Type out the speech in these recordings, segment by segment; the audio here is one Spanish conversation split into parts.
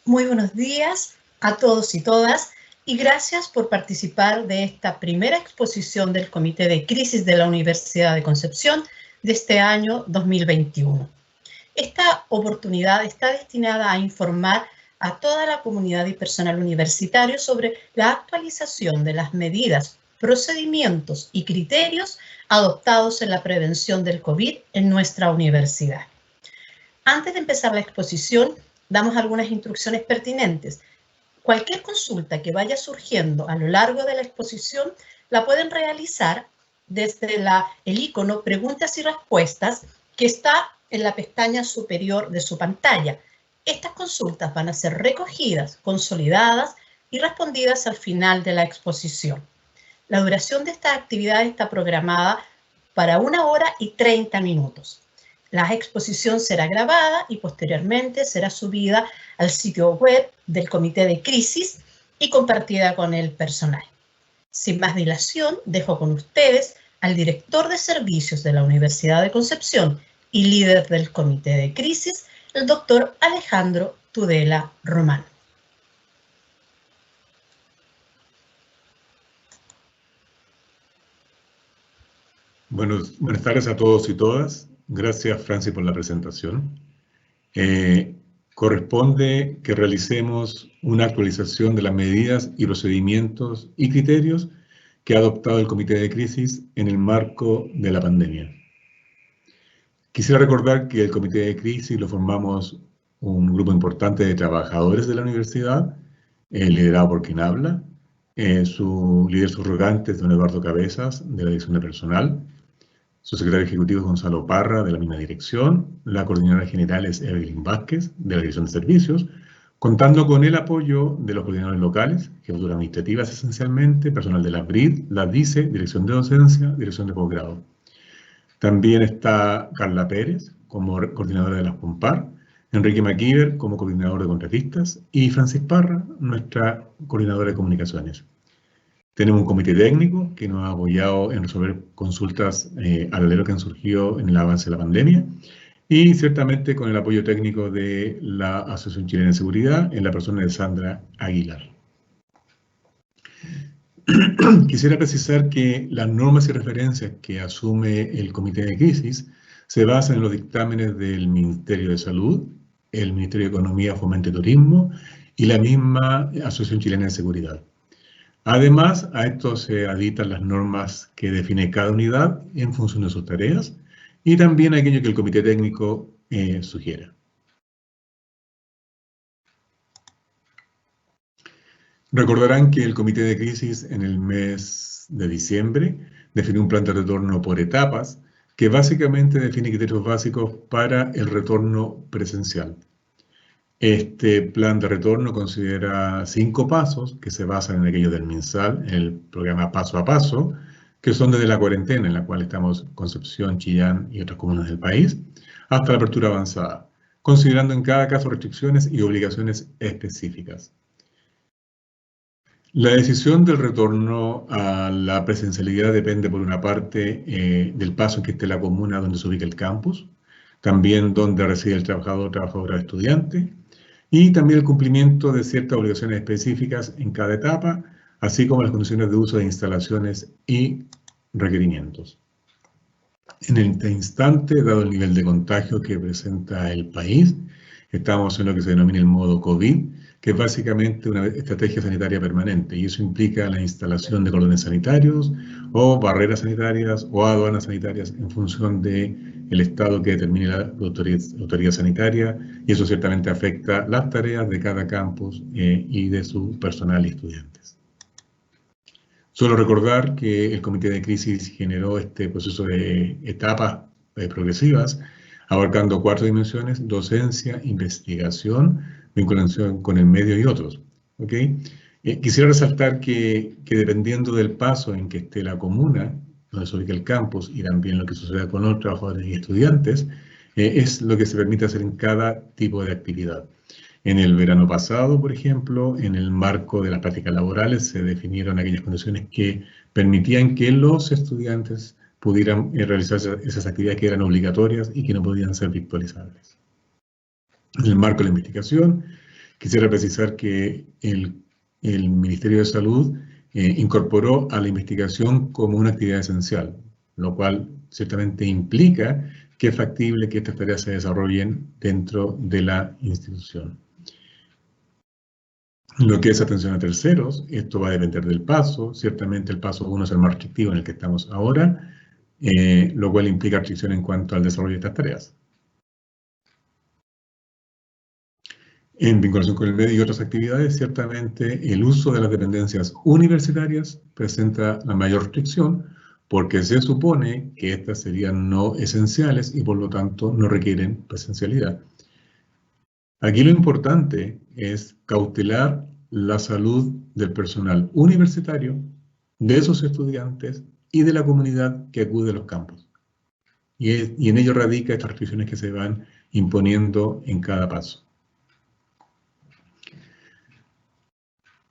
Muy buenos días a todos y todas y gracias por participar de esta primera exposición del Comité de Crisis de la Universidad de Concepción de este año 2021. Esta oportunidad está destinada a informar a toda la comunidad y personal universitario sobre la actualización de las medidas, procedimientos y criterios adoptados en la prevención del COVID en nuestra universidad. Antes de empezar la exposición, damos algunas instrucciones pertinentes. Cualquier consulta que vaya surgiendo a lo largo de la exposición la pueden realizar desde el icono Preguntas y Respuestas que está en la pestaña superior de su pantalla. Estas consultas van a ser recogidas, consolidadas y respondidas al final de la exposición. La duración de esta actividad está programada para 1 hora y 30 minutos. La exposición será grabada y posteriormente será subida al sitio web del Comité de Crisis y compartida con el personal. Sin más dilación, dejo con ustedes al director de servicios de la Universidad de Concepción y líder del Comité de Crisis, el doctor Alejandro Tudela Román. Buenas tardes a todos y todas. Gracias, Francis, por la presentación. Corresponde que realicemos una actualización de las medidas y procedimientos y criterios que ha adoptado el Comité de Crisis en el marco de la pandemia. Quisiera recordar que el Comité de Crisis lo formamos un grupo importante de trabajadores de la universidad, liderado por quien habla. Su líder subrogante es don Eduardo Cabezas, de la Dirección de Personal. Su secretario ejecutivo es Gonzalo Parra, de la misma dirección. La coordinadora general es Evelyn Vázquez, de la Dirección de Servicios, contando con el apoyo de los coordinadores locales, jefaturas administrativas esencialmente, personal de la BRID, la DICE, Dirección de Docencia, Dirección de Posgrado. También está Carla Pérez, como coordinadora de las POMPAR, Enrique McKeever, como coordinador de contratistas, y Francis Parra, nuestra coordinadora de comunicaciones. Tenemos un comité técnico que nos ha apoyado en resolver consultas al lo que han surgido en el avance de la pandemia y ciertamente con el apoyo técnico de la Asociación Chilena de Seguridad en la persona de Sandra Aguilar. Quisiera precisar que las normas y referencias que asume el Comité de Crisis se basan en los dictámenes del Ministerio de Salud, el Ministerio de Economía, Fomento y Turismo y la misma Asociación Chilena de Seguridad. Además, a esto se aditan las normas que define cada unidad en función de sus tareas y también aquello que el comité técnico sugiera. Recordarán que el comité de crisis en el mes de diciembre definió un plan de retorno por etapas que básicamente define criterios básicos para el retorno presencial. Este plan de retorno considera 5 pasos que se basan en aquello del MinSal, en el programa Paso a Paso, que son desde la cuarentena, en la cual estamos Concepción, Chillán y otras comunas del país, hasta la apertura avanzada, considerando en cada caso restricciones y obligaciones específicas. La decisión del retorno a la presencialidad depende, por una parte, del paso en que esté la comuna donde se ubica el campus, también donde reside el trabajador, trabajadora, estudiante, y también el cumplimiento de ciertas obligaciones específicas en cada etapa, así como las condiciones de uso de instalaciones y requerimientos. En este instante, dado el nivel de contagio que presenta el país, estamos en lo que se denomina el modo COVID, que es básicamente una estrategia sanitaria permanente, y eso implica la instalación de cordones sanitarios, o barreras sanitarias, o aduanas sanitarias, en función del estado que determine la autoridad sanitaria, y eso ciertamente afecta las tareas de cada campus y de su personal y estudiantes. Solo recordar que el Comité de Crisis generó este proceso de etapas progresivas, abarcando 4 dimensiones: docencia, investigación, vinculación con el medio y otros. ¿Okay? Quisiera resaltar que dependiendo del paso en que esté la comuna, donde se ubica el campus, y también lo que suceda con los trabajadores y estudiantes, es lo que se permite hacer en cada tipo de actividad. En el verano pasado, por ejemplo, en el marco de las prácticas laborales, se definieron aquellas condiciones que permitían que los estudiantes pudieran realizar esas actividades que eran obligatorias y que no podían ser virtualizables. En el marco de la investigación, Quisiera precisar que el Ministerio de Salud incorporó a la investigación como una actividad esencial, lo cual ciertamente implica que es factible que estas tareas se desarrollen dentro de la institución. Lo que es atención a terceros, esto va a depender del paso. Ciertamente el paso 1 es el más restrictivo en el que estamos ahora, lo cual implica restricción en cuanto al desarrollo de estas tareas. En vinculación con el medio y otras actividades, ciertamente el uso de las dependencias universitarias presenta la mayor restricción porque se supone que estas serían no esenciales y por lo tanto no requieren presencialidad. Aquí lo importante es cautelar la salud del personal universitario, de sus estudiantes y de la comunidad que acude a los campus. Y en ello radica estas restricciones que se van imponiendo en cada paso.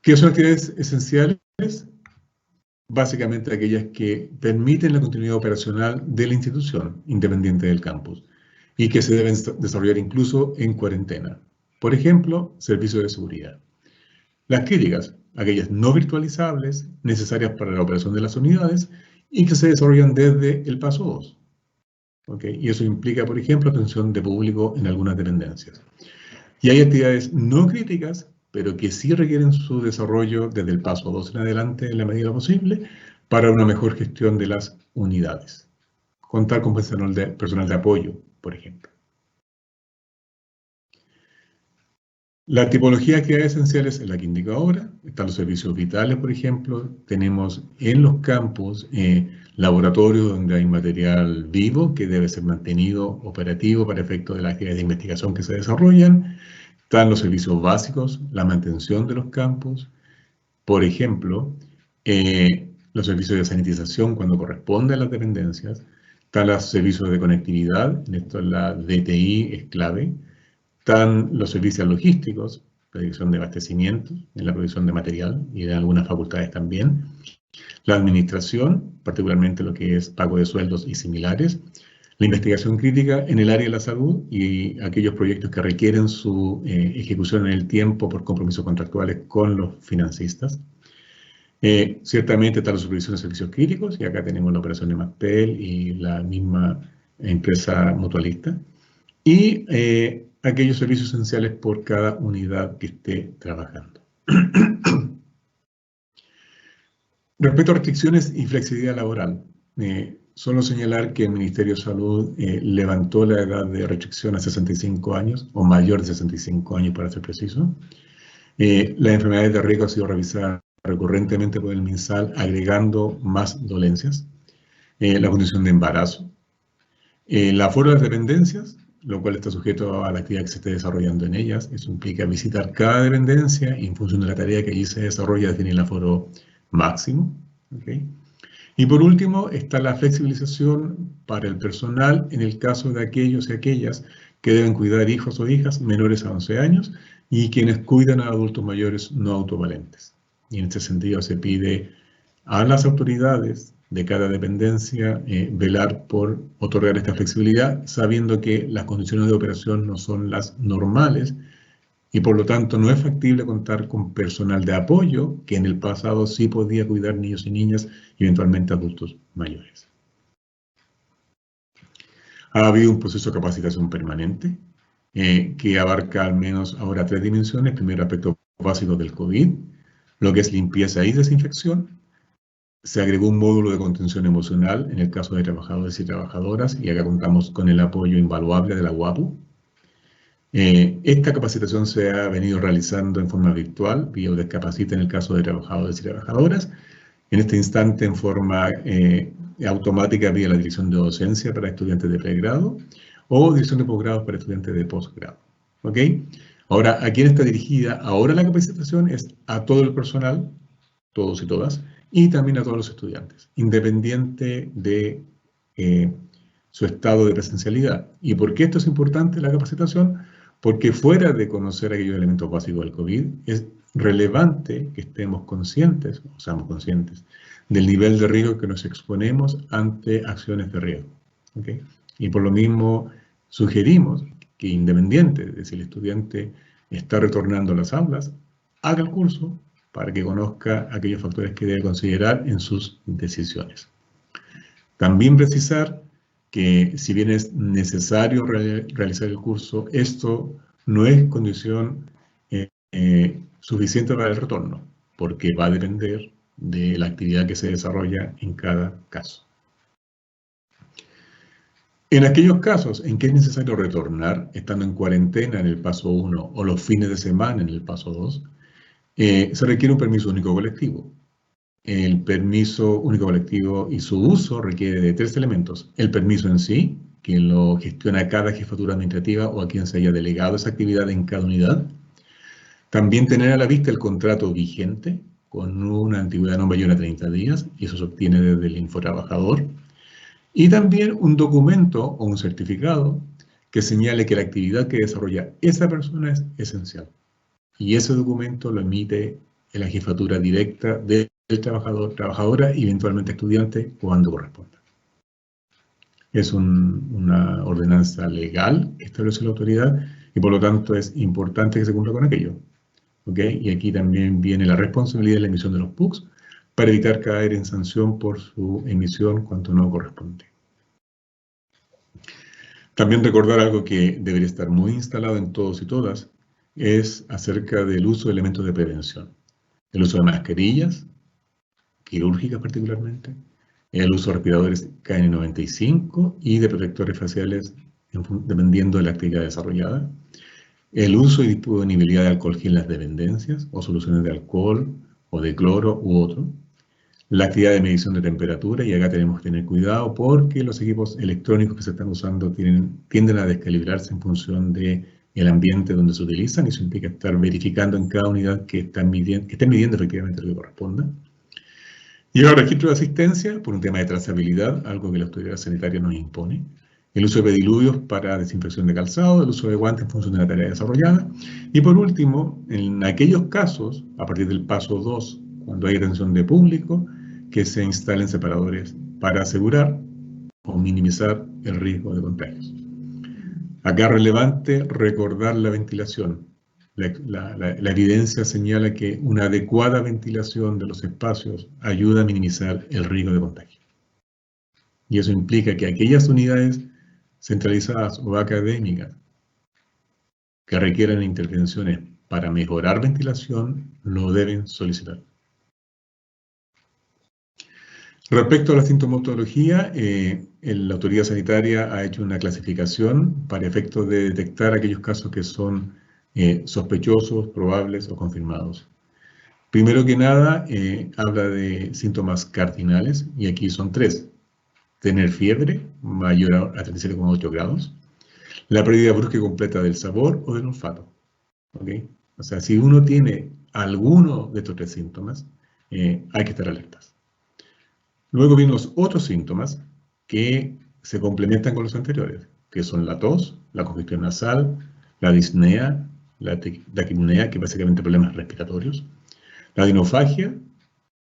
¿Qué son actividades esenciales? Básicamente aquellas que permiten la continuidad operacional de la institución, independiente del campus, y que se deben desarrollar incluso en cuarentena. Por ejemplo, servicios de seguridad. Las críticas, aquellas no virtualizables, necesarias para la operación de las unidades, y que se desarrollan desde el paso 2. ¿Okay? Y eso implica, por ejemplo, atención de público en algunas dependencias. Y hay actividades no críticas, pero que sí requieren su desarrollo desde el paso 2 en adelante en la medida posible para una mejor gestión de las unidades. Contar con personal de apoyo, por ejemplo. La tipología de actividades esenciales es la que indico ahora. Están los servicios vitales, por ejemplo. Tenemos en los campus laboratorios donde hay material vivo que debe ser mantenido operativo para efectos de las actividades de investigación que se desarrollan. Están los servicios básicos, la mantención de los campus. Por ejemplo, los servicios de sanitización cuando corresponde a las dependencias. Están los servicios de conectividad, en esto la DTI es clave. Están los servicios logísticos, la dirección de abastecimiento, en la provisión de material y de algunas facultades también. La administración, particularmente lo que es pago de sueldos y similares. La investigación crítica en el área de la salud y aquellos proyectos que requieren su ejecución en el tiempo por compromisos contractuales con los financistas. Ciertamente está la supervisión de servicios críticos, y acá tenemos la operación de MASPEL y la misma empresa mutualista. Y aquellos servicios esenciales por cada unidad que esté trabajando. Respecto a restricciones y flexibilidad laboral, solo señalar que el Ministerio de Salud levantó la edad de restricción a 65 años, o mayor de 65 años para ser preciso. Las enfermedades de riesgo han sido revisadas recurrentemente por el MinSal, agregando más dolencias. La condición de embarazo. El aforo de las dependencias, lo cual está sujeto a la actividad que se esté desarrollando en ellas. Eso implica visitar cada dependencia y en función de la tarea que allí se desarrolla, definir el aforo máximo. ¿Okay? Y por último, está la flexibilización para el personal en el caso de aquellos y aquellas que deben cuidar hijos o hijas menores a 11 años y quienes cuidan a adultos mayores no autovalentes. Y en este sentido se pide a las autoridades de cada dependencia velar por otorgar esta flexibilidad, sabiendo que las condiciones de operación no son las normales y por lo tanto no es factible contar con personal de apoyo que en el pasado sí podía cuidar niños y niñas y eventualmente adultos mayores. Ha habido un proceso de capacitación permanente que abarca al menos ahora 3 dimensiones. Primero, aspectos básicos del COVID, lo que es limpieza y desinfección. Se agregó un módulo de contención emocional en el caso de trabajadores y trabajadoras, y acá contamos con el apoyo invaluable de la UAPU. Esta capacitación se ha venido realizando en forma virtual, vía Descapacita en el caso de trabajadores y trabajadoras. En este instante en forma automática vía la dirección de docencia para estudiantes de pregrado o dirección de posgrado para estudiantes de posgrado. ¿Ok? Ahora, ¿a quién está dirigida? Ahora la capacitación es a todo el personal, todos y todas, y también a todos los estudiantes, independiente de su estado de presencialidad. ¿Y por qué esto es importante, la capacitación? Porque fuera de conocer aquellos elementos básicos del COVID, es relevante que estemos conscientes, o seamos conscientes, del nivel de riesgo que nos exponemos ante acciones de riesgo. ¿Okay? Y por lo mismo sugerimos que, independiente de si el estudiante está retornando a las aulas, haga el curso para que conozca aquellos factores que debe considerar en sus decisiones. También precisar que si bien es necesario realizar el curso, esto no es condición suficiente para el retorno, porque va a depender de la actividad que se desarrolla en cada caso. En aquellos casos en que es necesario retornar, estando en cuarentena en el paso 1 o los fines de semana en el paso 2, se requiere un permiso único colectivo. El permiso único colectivo y su uso requiere de 3 elementos. El permiso en sí, que lo gestiona cada jefatura administrativa o a quien se haya delegado esa actividad en cada unidad. También tener a la vista el contrato vigente, con una antigüedad no mayor a 30 días, y eso se obtiene desde el infotrabajador. Y también un documento o un certificado que señale que la actividad que desarrolla esa persona es esencial. Y ese documento lo emite en la jefatura directa del trabajador, trabajadora y eventualmente estudiante cuando corresponda. Es una ordenanza legal que establece la autoridad y por lo tanto es importante que se cumpla con aquello. ¿Okay? Y aquí también viene la responsabilidad de la emisión de los PUCs para evitar caer en sanción por su emisión cuando no corresponde. También recordar algo que debería estar muy instalado en todos y todas, es acerca del uso de elementos de prevención. El uso de mascarillas, quirúrgicas particularmente, el uso de respiradores KN95 y de protectores faciales dependiendo de la actividad desarrollada, el uso y disponibilidad de alcohol gel en las dependencias o soluciones de alcohol o de cloro u otro, la actividad de medición de temperatura, y acá tenemos que tener cuidado porque los equipos electrónicos que se están usando tienden a descalibrarse en función del ambiente donde se utilizan, y eso implica estar verificando en cada unidad que estén midiendo efectivamente lo que corresponda. Y el registro de asistencia por un tema de trazabilidad, algo que la autoridad sanitaria nos impone. El uso de pediluvios para desinfección de calzado, el uso de guantes en función de la tarea desarrollada. Y por último, en aquellos casos, a partir del paso 2, cuando hay atención de público, que se instalen separadores para asegurar o minimizar el riesgo de contagios. Acá es relevante recordar la ventilación. La evidencia señala que una adecuada ventilación de los espacios ayuda a minimizar el riesgo de contagio. Y eso implica que aquellas unidades centralizadas o académicas que requieran intervenciones para mejorar ventilación lo deben solicitar. Respecto a la sintomatología, la autoridad sanitaria ha hecho una clasificación para efectos de detectar aquellos casos que son sospechosos, probables o confirmados. Primero que nada, habla de síntomas cardinales, y aquí son 3. Tener fiebre mayor a 37,8 grados, la pérdida brusca y completa del sabor o del olfato. ¿Okay? O sea, si uno tiene alguno de estos 3 síntomas, hay que estar alertas. Luego vienen los otros síntomas que se complementan con los anteriores, que son la tos, la congestión nasal, la disnea, la taquipnea, que básicamente problemas respiratorios, la dinofagia,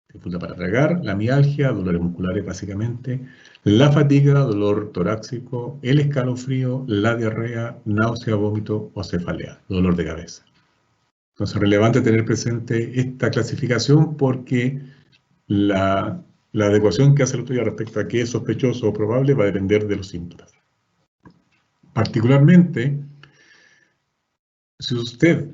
dificultad para tragar, la mialgia, dolores musculares básicamente, la fatiga, dolor torácico, el escalofrío, la diarrea, náusea, vómito o cefalea, dolor de cabeza. Entonces es relevante tener presente esta clasificación porque la adecuación que hace la autoridad respecto a qué es sospechoso o probable va a depender de los síntomas. Particularmente, si usted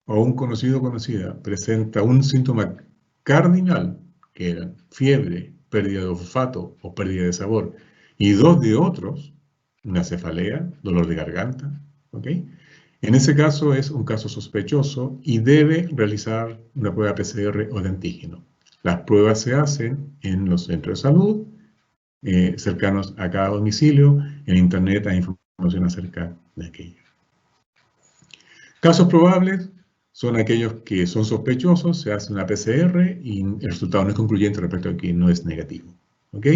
o un conocido o conocida presenta un síntoma cardinal, que eran fiebre, pérdida de olfato o pérdida de sabor, y 2 de otros, una cefalea, dolor de garganta, ¿ok? En ese caso es un caso sospechoso y debe realizar una prueba PCR o de antígeno. Las pruebas se hacen en los centros de salud, cercanos a cada domicilio. En internet hay información acerca de aquello. Casos probables son aquellos que son sospechosos, se hace una PCR y el resultado no es concluyente respecto a que no es negativo. ¿Ok?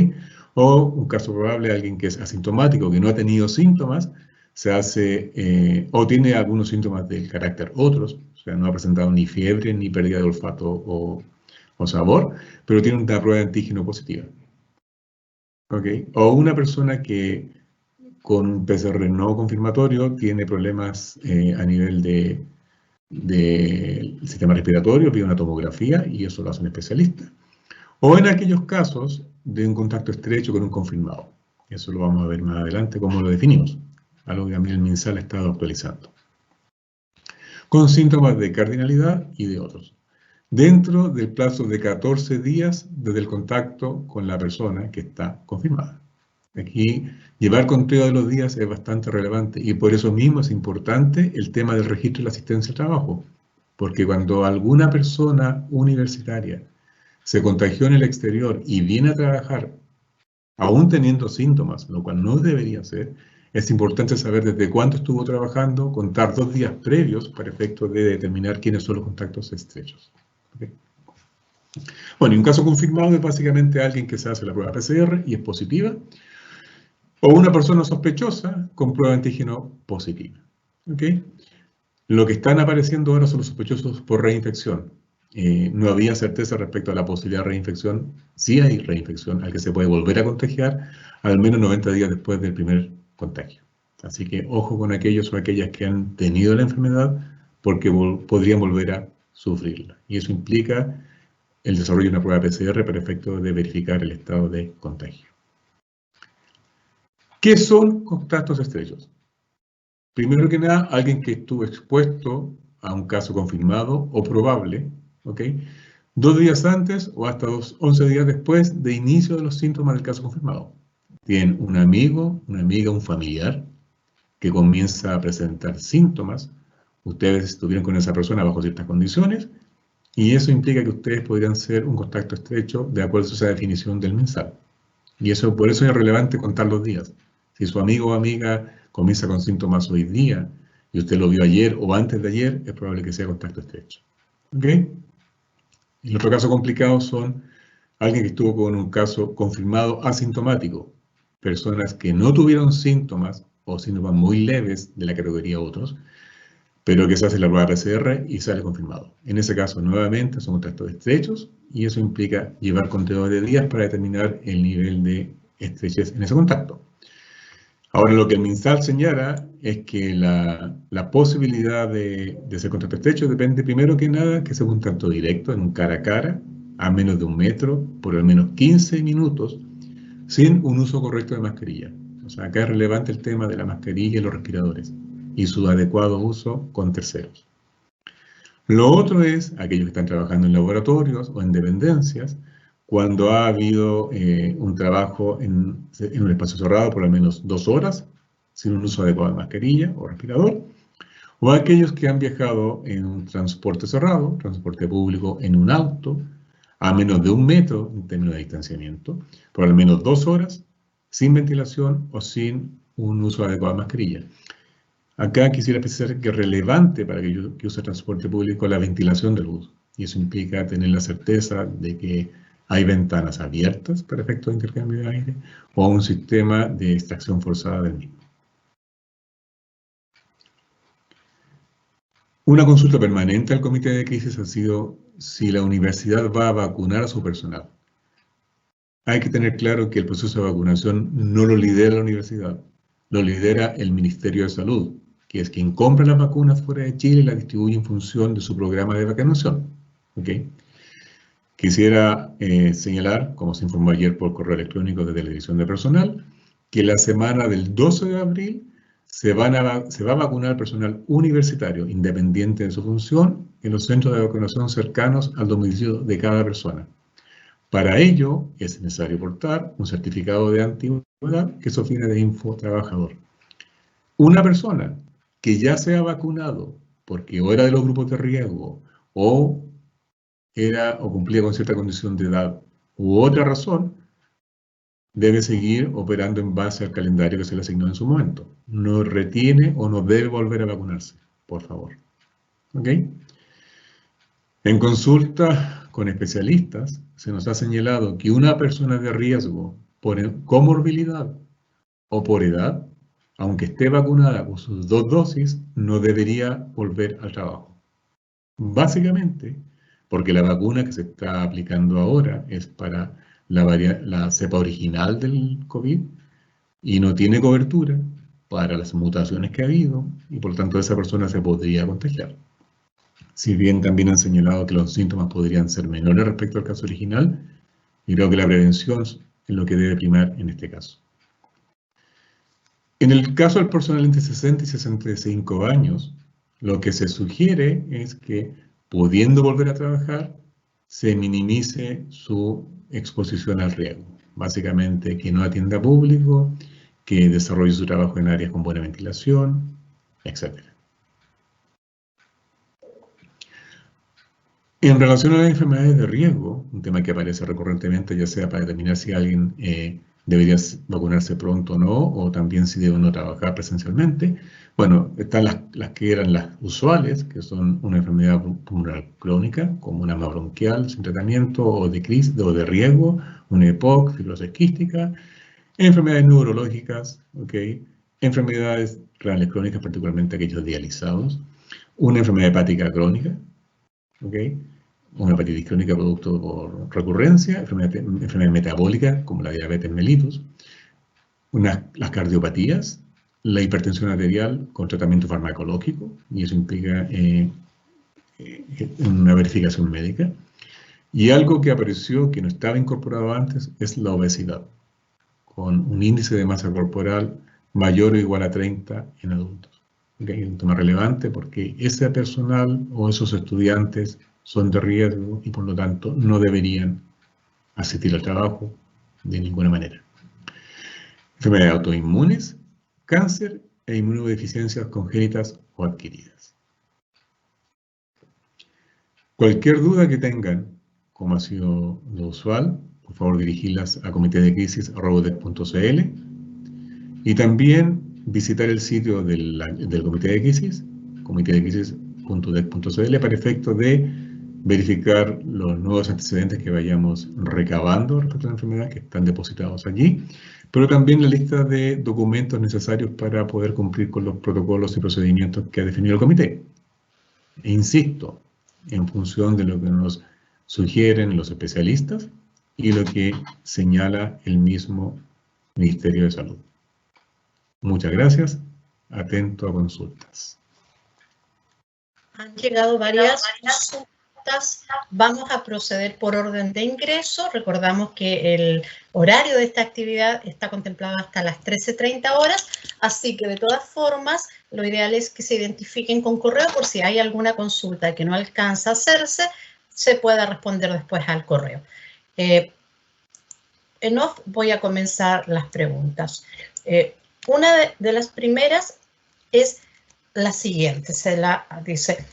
O un caso probable, alguien que es asintomático, que no ha tenido síntomas, se hace, o tiene algunos síntomas del carácter otros, o sea, no ha presentado ni fiebre, ni pérdida de olfato o sabor, pero tiene una prueba de antígeno positiva. ¿Ok? O una persona que con un PCR no confirmatorio tiene problemas a nivel del sistema respiratorio, pide una tomografía y eso lo hace un especialista. O en aquellos casos de un contacto estrecho con un confirmado. Eso lo vamos a ver más adelante, cómo lo definimos, algo que también el MinSal ha estado actualizando. Con síntomas de cardinalidad y de otros. Dentro del plazo de 14 días desde el contacto con la persona que está confirmada. Aquí, llevar conteo de los días es bastante relevante y por eso mismo es importante el tema del registro de la asistencia al trabajo. Porque cuando alguna persona universitaria se contagió en el exterior y viene a trabajar, aún teniendo síntomas, lo cual no debería ser, es importante saber desde cuándo estuvo trabajando, contar 2 días previos para efectos de determinar quiénes son los contactos estrechos. ¿Okay? Bueno, y un caso confirmado es básicamente alguien que se hace la prueba PCR y es positiva, o una persona sospechosa con prueba de antígeno positiva. ¿Okay? Lo que están apareciendo ahora son los sospechosos por reinfección. No había certeza respecto a la posibilidad de reinfección. Sí hay reinfección al que se puede volver a contagiar al menos 90 días después del primer contagio. Así que ojo con aquellos o aquellas que han tenido la enfermedad porque podrían volver a sufrirla. Y eso implica el desarrollo de una prueba PCR para efecto de verificar el estado de contagio. ¿Qué son contactos estrechos? Primero que nada, alguien que estuvo expuesto a un caso confirmado o probable, ¿ok? 2 días antes o hasta 11 días después de inicio de los síntomas del caso confirmado. Tienen un amigo, una amiga, un familiar que comienza a presentar síntomas. Ustedes estuvieron con esa persona bajo ciertas condiciones y eso implica que ustedes podrían ser un contacto estrecho de acuerdo a esa definición del MinSal. Y eso, por eso es relevante contar los días. Si su amigo o amiga comienza con síntomas hoy día y usted lo vio ayer o antes de ayer, es probable que sea contacto estrecho. ¿Ok? El otro caso complicado son alguien que estuvo con un caso confirmado asintomático, personas que no tuvieron síntomas o síntomas muy leves de la categoría otros, pero que se hace la prueba PCR y sale confirmado. En ese caso, nuevamente, son contactos estrechos y eso implica llevar conteo de días para determinar el nivel de estrechez en ese contacto. Ahora, lo que el MinSal señala es que la posibilidad de ser contacto estrecho depende primero que nada que sea un contacto directo, en un cara a cara, a menos de 1 metro, por al menos 15 minutos, sin un uso correcto de mascarilla. O sea, acá es relevante el tema de la mascarilla y los respiradores y su adecuado uso con terceros. Lo otro es aquellos que están trabajando en laboratorios o en dependencias, cuando ha habido un trabajo en un espacio cerrado por al menos 2 horas, sin un uso adecuado de mascarilla o respirador, o aquellos que han viajado en un transporte cerrado, transporte público en un auto, a menos de 1 metro en términos de distanciamiento, por al menos 2 horas, sin ventilación o sin un uso adecuado de mascarilla. Acá quisiera precisar que es relevante para aquellos que usa transporte público la ventilación del bus. Y eso implica tener la certeza de que hay ventanas abiertas para efectos de intercambio de aire o un sistema de extracción forzada del mismo. Una consulta permanente al comité de crisis ha sido si la universidad va a vacunar a su personal. Hay que tener claro que el proceso de vacunación no lo lidera la universidad, lo lidera el Ministerio de Salud, que es quien compra las vacunas fuera de Chile y las distribuye en función de su programa de vacunación. ¿Okay? Quisiera señalar, como se informó ayer por correo electrónico desde la Dirección de Personal, que la semana del 12 de abril se va a vacunar personal universitario, independiente de su función, en los centros de vacunación cercanos al domicilio de cada persona. Para ello es necesario portar un certificado de antigüedad que es oficina de infotrabajador. Una persona que ya se ha vacunado porque o era de los grupos de riesgo o cumplía con cierta condición de edad u otra razón, debe seguir operando en base al calendario que se le asignó en su momento. No retiene o no debe volver a vacunarse, por favor. ¿Ok? En consulta con especialistas, se nos ha señalado que una persona de riesgo por comorbilidad o por edad, aunque esté vacunada con sus 2 dosis, no debería volver al trabajo. Básicamente, porque la vacuna que se está aplicando ahora es para la cepa original del COVID, y no tiene cobertura para las mutaciones que ha habido, y por lo tanto esa persona se podría contagiar. Si bien también han señalado que los síntomas podrían ser menores respecto al caso original, y creo que la prevención es lo que debe primar en este caso. En el caso del personal entre 60 y 65 años, lo que se sugiere es que, pudiendo volver a trabajar, se minimice su exposición al riesgo. Básicamente, que no atienda público, que desarrolle su trabajo en áreas con buena ventilación, etc. En relación a las enfermedades de riesgo, un tema que aparece recurrentemente, ya sea para determinar si alguien debería vacunarse pronto o no, o también si debe o no trabajar presencialmente. Bueno, están las que eran las usuales, que son una enfermedad pulmonar crónica, como una asma bronquial sin tratamiento o de crisis o de riesgo, una EPOC, fibrosis quística, enfermedades neurológicas, enfermedades renales crónicas, particularmente aquellos dializados, una enfermedad hepática crónica, una hepatitis crónica producto por recurrencia, enfermedad metabólica como la diabetes mellitus, las cardiopatías, la hipertensión arterial con tratamiento farmacológico, y eso implica una verificación médica. Y algo que apareció que no estaba incorporado antes es la obesidad, con un índice de masa corporal mayor o igual a 30 en adultos. Es un tema relevante porque ese personal o esos estudiantes son de riesgo y por lo tanto no deberían asistir al trabajo de ninguna manera. Enfermedades autoinmunes, cáncer e inmunodeficiencias congénitas o adquiridas. Cualquier duda que tengan, como ha sido lo usual, por favor dirigirlas a comitedecrisis@udec.cl y también visitar el sitio del Comité de Crisis, comitedecrisis.udec.cl, para efectos de verificar los nuevos antecedentes que vayamos recabando respecto a la enfermedad, que están depositados allí, pero también la lista de documentos necesarios para poder cumplir con los protocolos y procedimientos que ha definido el comité. E insisto, en función de lo que nos sugieren los especialistas y lo que señala el mismo Ministerio de Salud. Muchas gracias. Atento a consultas. Han llegado varias consultas. Vamos a proceder por orden de ingreso. Recordamos que el horario de esta actividad está contemplado hasta las 13:30 horas, así que de todas formas lo ideal es que se identifiquen con correo por si hay alguna consulta que no alcanza a hacerse, se pueda responder después al correo. En off voy a comenzar las preguntas. Una de las primeras es la siguiente, se la dice,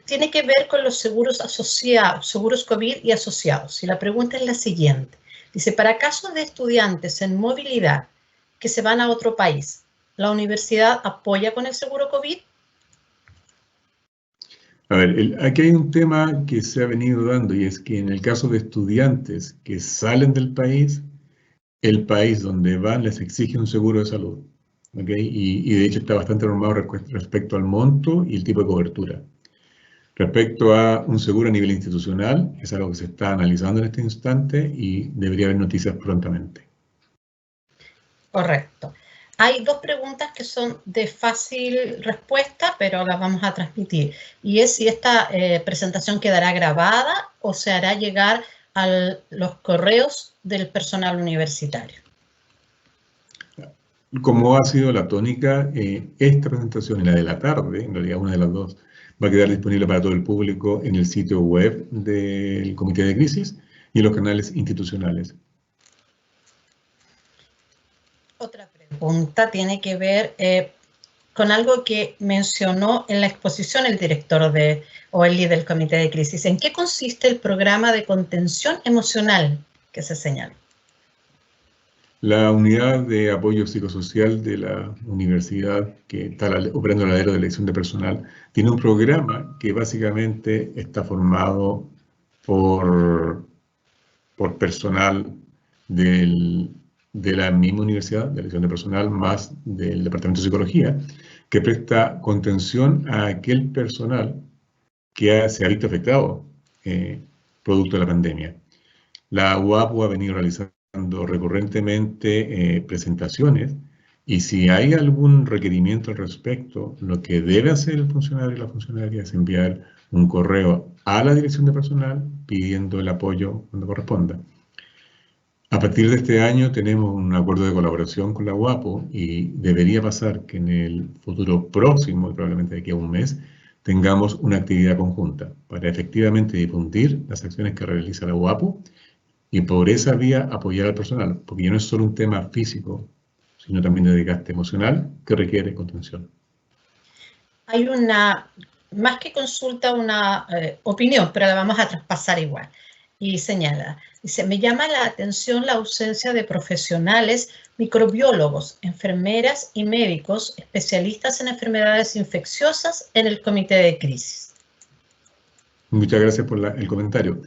tiene que ver con los seguros asociados, seguros COVID y asociados. Y la pregunta es la siguiente. Dice, para casos de estudiantes en movilidad que se van a otro país, ¿la universidad apoya con el seguro COVID? A ver, aquí hay un tema que se ha venido dando y es que en el caso de estudiantes que salen del país, el país donde van les exige un seguro de salud. Y de hecho está bastante normado respecto al monto y el tipo de cobertura. Respecto a un seguro a nivel institucional, es algo que se está analizando en este instante y debería haber noticias prontamente. Correcto. Hay dos preguntas que son de fácil respuesta, pero las vamos a transmitir. Y es si esta presentación quedará grabada o se hará llegar a los correos del personal universitario. Como ha sido la tónica, esta presentación y la de la tarde, en realidad una de las dos, va a quedar disponible para todo el público en el sitio web del Comité de Crisis y en los canales institucionales. Otra pregunta tiene que ver con algo que mencionó en la exposición el director o el líder del Comité de Crisis. ¿En qué consiste el programa de contención emocional que se señaló? La unidad de apoyo psicosocial de la universidad, que está operando el área de elección de personal, tiene un programa que básicamente está formado por personal de la misma universidad, de elección de personal, más del Departamento de Psicología, que presta contención a aquel personal que se ha visto afectado producto de la pandemia. La UAPU ha venido realizando recurrentemente presentaciones, y si hay algún requerimiento al respecto, lo que debe hacer el funcionario y la funcionaria es enviar un correo a la dirección de personal pidiendo el apoyo cuando corresponda. A partir de este año tenemos un acuerdo de colaboración con la UAPO y debería pasar que en el futuro próximo, probablemente de aquí a un mes, tengamos una actividad conjunta para efectivamente difundir las acciones que realiza la UAPO y por esa vía apoyar al personal, porque ya no es solo un tema físico, sino también de desgaste emocional que requiere contención. Hay una, más que consulta, una opinión, pero la vamos a traspasar igual. Y señala, dice, me llama la atención la ausencia de profesionales microbiólogos, enfermeras y médicos especialistas en enfermedades infecciosas en el comité de crisis. Muchas gracias por el comentario.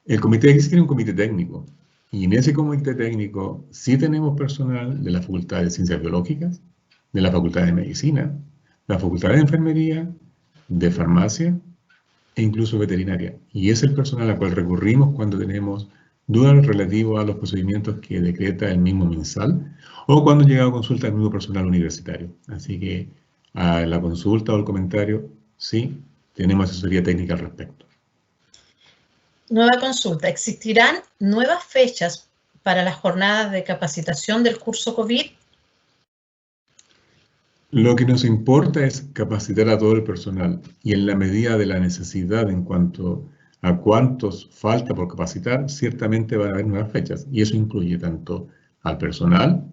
El comité de crisis tiene un comité técnico y en ese comité técnico sí tenemos personal de la Facultad de Ciencias Biológicas, de la Facultad de Medicina, la Facultad de Enfermería, de Farmacia e incluso veterinaria. Y es el personal al cual recurrimos cuando tenemos dudas relativas a los procedimientos que decreta el mismo MinSal o cuando llega a consulta el mismo personal universitario. Así que a la consulta o el comentario, sí, tenemos asesoría técnica al respecto. Nueva consulta. ¿Existirán nuevas fechas para las jornadas de capacitación del curso COVID? Lo que nos importa es capacitar a todo el personal y en la medida de la necesidad en cuanto a cuántos falta por capacitar, ciertamente va a haber nuevas fechas y eso incluye tanto al personal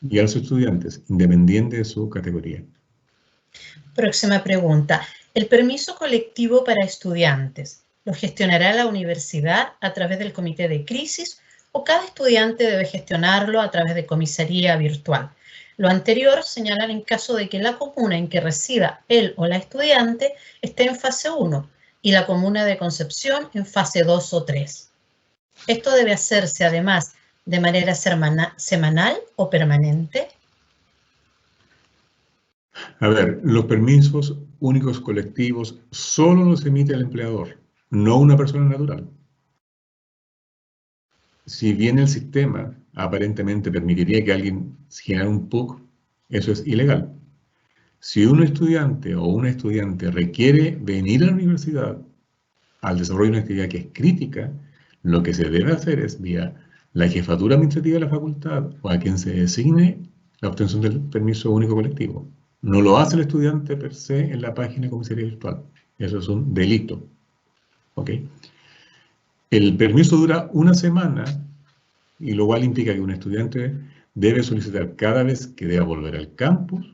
y a los estudiantes, independiente de su categoría. Próxima pregunta. ¿El permiso colectivo para estudiantes lo gestionará la universidad a través del comité de crisis o cada estudiante debe gestionarlo a través de comisaría virtual? Lo anterior señalan en caso de que la comuna en que resida él o la estudiante esté en fase 1 y la comuna de Concepción en fase 2 o 3. ¿Esto debe hacerse además de manera semanal o permanente? A ver, los permisos únicos colectivos solo los emite el empleador, no una persona natural. Si bien el sistema aparentemente permitiría que alguien generara un PUC, eso es ilegal. Si un estudiante o una estudiante requiere venir a la universidad al desarrollo de una actividad que es crítica, lo que se debe hacer es vía la jefatura administrativa de la facultad o a quien se designe la obtención del permiso único colectivo. No lo hace el estudiante per se en la página de comisaría virtual. Eso es un delito. ¿Ok? El permiso dura una semana y lo cual implica que un estudiante debe solicitar cada vez que deba volver al campus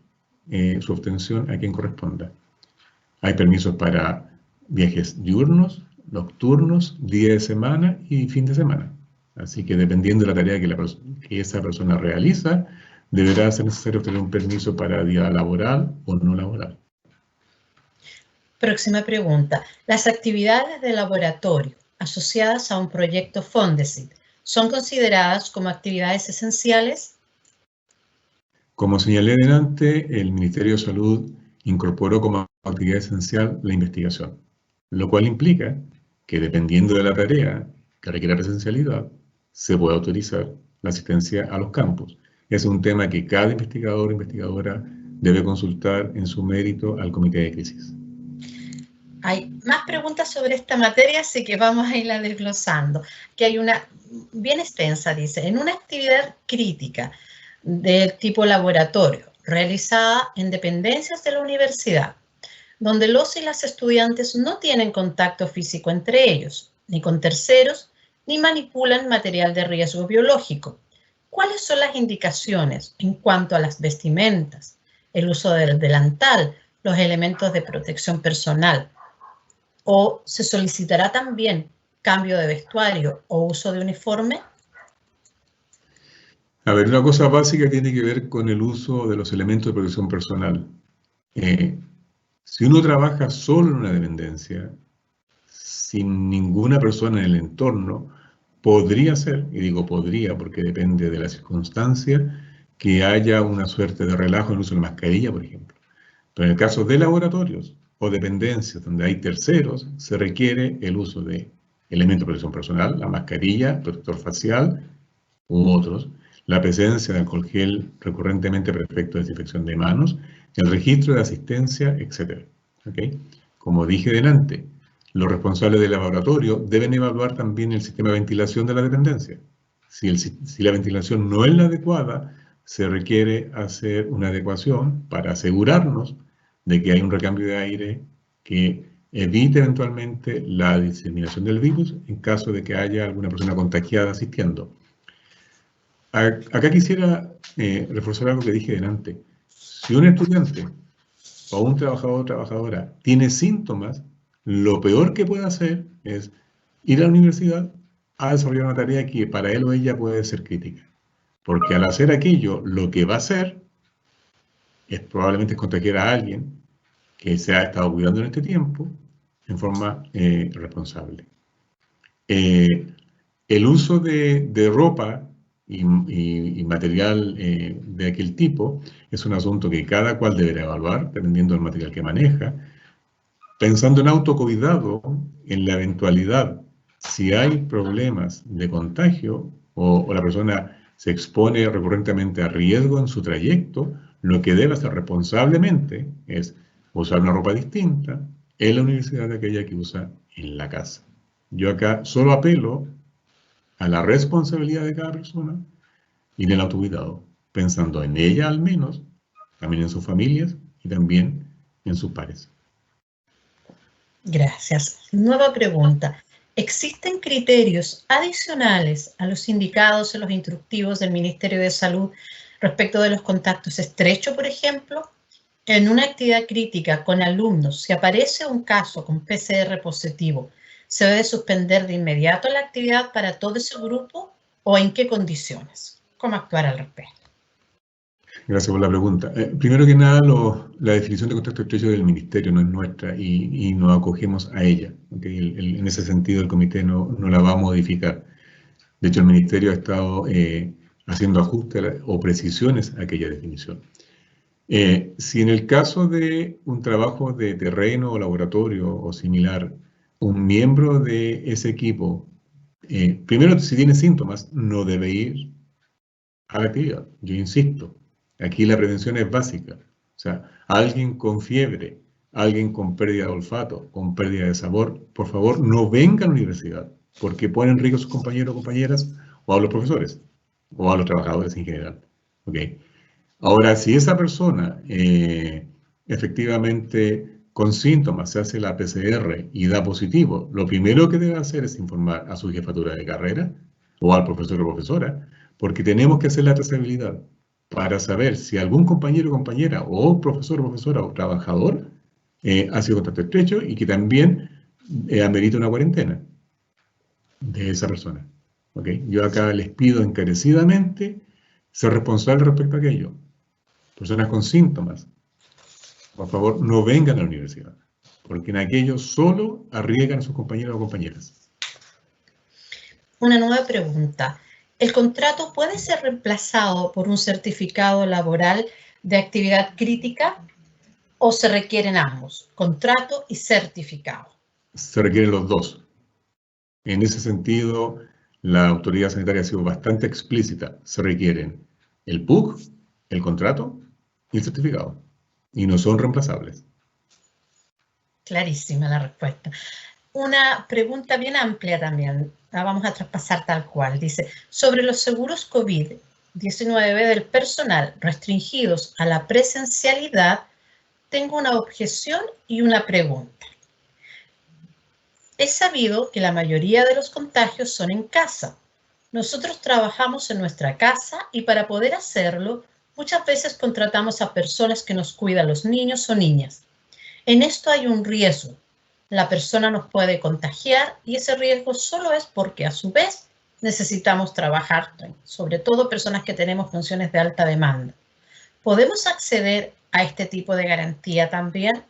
su obtención a quien corresponda. Hay permisos para viajes diurnos, nocturnos, día de semana y fin de semana. Así que dependiendo de la tarea que esa persona realiza, deberá ser necesario obtener un permiso para día laboral o no laboral. Próxima pregunta. ¿Las actividades de laboratorio asociadas a un proyecto Fondesit son consideradas como actividades esenciales? Como señalé delante, el Ministerio de Salud incorporó como actividad esencial la investigación, lo cual implica que dependiendo de la tarea que requiera presencialidad, se puede autorizar la asistencia a los campus. Es un tema que cada investigador o investigadora debe consultar en su mérito al comité de crisis. Hay más preguntas sobre esta materia, así que vamos a irla desglosando. Que hay una bien extensa, dice, en una actividad crítica del tipo laboratorio, realizada en dependencias de la universidad, donde los y las estudiantes no tienen contacto físico entre ellos, ni con terceros, ni manipulan material de riesgo biológico. ¿Cuáles son las indicaciones en cuanto a las vestimentas, el uso del delantal, los elementos de protección personal? ¿O se solicitará también cambio de vestuario o uso de uniforme? A ver, una cosa básica tiene que ver con el uso de los elementos de protección personal. Si uno trabaja solo en una dependencia, sin ninguna persona en el entorno, podría ser, y digo podría porque depende de la circunstancia, que haya una suerte de relajo en el uso de la mascarilla, por ejemplo. Pero en el caso de laboratorios o dependencias donde hay terceros, se requiere el uso de elementos de protección personal, la mascarilla, protector facial u otros, la presencia de alcohol gel recurrentemente para efectos de desinfección de manos, el registro de asistencia, etc. ¿Okay? Como dije delante, los responsables del laboratorio deben evaluar también el sistema de ventilación de la dependencia. Si la ventilación no es la adecuada, se requiere hacer una adecuación para asegurarnos de que hay un recambio de aire que evite eventualmente la diseminación del virus en caso de que haya alguna persona contagiada asistiendo. Acá quisiera reforzar algo que dije delante. Si un estudiante o un trabajador o trabajadora tiene síntomas, lo peor que puede hacer es ir a la universidad a desarrollar una tarea que para él o ella puede ser crítica. Porque al hacer aquello, lo que va a hacer es probablemente contagiar a alguien que se ha estado cuidando en este tiempo en forma responsable. El uso de ropa y material de aquel tipo es un asunto que cada cual deberá evaluar dependiendo del material que maneja, pensando en autocuidado, en la eventualidad, si hay problemas de contagio o la persona se expone recurrentemente a riesgo en su trayecto, lo que debe hacer responsablemente es usar una ropa distinta en la universidad de aquella que usa en la casa. Yo acá solo apelo a la responsabilidad de cada persona y en el autocuidado, pensando en ella al menos, también en sus familias y también en sus pares. Gracias. Nueva pregunta. ¿Existen criterios adicionales a los indicados en los instructivos del Ministerio de Salud respecto de los contactos estrechos, por ejemplo? En una actividad crítica con alumnos, si aparece un caso con PCR positivo, ¿se debe suspender de inmediato la actividad para todo ese grupo o en qué condiciones? ¿Cómo actuar al respecto? Gracias por la pregunta. Primero que nada, la definición de contacto estrecho del Ministerio no es nuestra y nos acogemos a ella. ¿Okay? En ese sentido, el comité no la va a modificar. De hecho, el Ministerio ha estado haciendo ajustes o precisiones a aquella definición. Si en el caso de un trabajo de terreno o laboratorio o similar, un miembro de ese equipo, primero, si tiene síntomas, no debe ir a la actividad. Yo insisto, aquí la prevención es básica. O sea, alguien con fiebre, alguien con pérdida de olfato, con pérdida de sabor, por favor, no venga a la universidad, porque pone en riesgo a sus compañeros o compañeras, o a los profesores, o a los trabajadores en general. ¿Okay? Ahora, si esa persona efectivamente con síntomas se hace la PCR y da positivo, lo primero que debe hacer es informar a su jefatura de carrera o al profesor o profesora, porque tenemos que hacer la trazabilidad para saber si algún compañero o compañera o profesor o profesora o trabajador ha sido contacto estrecho y que también amerita una cuarentena de esa persona. ¿Okay? Yo acá les pido encarecidamente ser responsables respecto a aquello. Personas con síntomas, por favor, no vengan a la universidad, porque en aquello solo arriesgan a sus compañeros o compañeras. Una nueva pregunta. ¿El contrato puede ser reemplazado por un certificado laboral de actividad crítica o se requieren ambos, contrato y certificado? Se requieren los dos. En ese sentido, la autoridad sanitaria ha sido bastante explícita. Se requieren el PUC, el contrato y el certificado. Y no son reemplazables. Clarísima la respuesta. Una pregunta bien amplia también, la vamos a traspasar tal cual. Dice, sobre los seguros COVID-19 del personal restringidos a la presencialidad, tengo una objeción y una pregunta. Es sabido que la mayoría de los contagios son en casa. Nosotros trabajamos en nuestra casa y para poder hacerlo, muchas veces contratamos a personas que nos cuidan los niños o niñas. En esto hay un riesgo. La persona nos puede contagiar y ese riesgo solo es porque a su vez necesitamos trabajar, sobre todo personas que tenemos funciones de alta demanda. ¿Podemos acceder a este tipo de garantía también?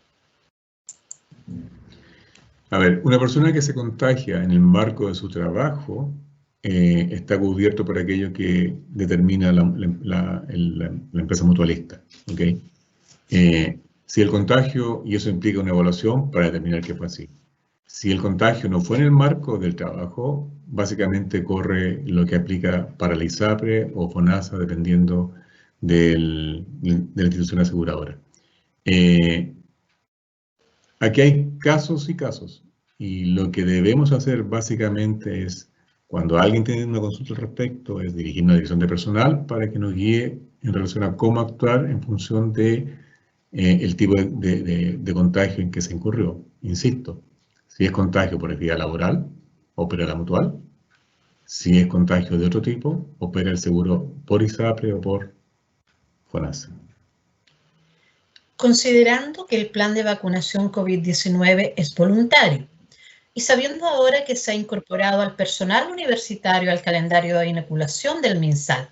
A ver, una persona que se contagia en el marco de su trabajo está cubierto por aquello que determina la empresa mutualista. ¿Okay? Si el contagio, y eso implica una evaluación para determinar que fue así. Si el contagio no fue en el marco del trabajo, básicamente corre lo que aplica para la ISAPRE o FONASA, dependiendo de la institución aseguradora. Aquí hay casos y casos, y lo que debemos hacer básicamente es, cuando alguien tiene una consulta al respecto, es dirigirnos a la dirección de personal para que nos guíe en relación a cómo actuar en función de el tipo de contagio en que se incurrió. Insisto, si es contagio por vía laboral, opera la mutual. Si es contagio de otro tipo, opera el seguro por ISAPRE o por FONASA. Considerando que el plan de vacunación COVID-19 es voluntario y sabiendo ahora que se ha incorporado al personal universitario al calendario de inoculación del MinSal,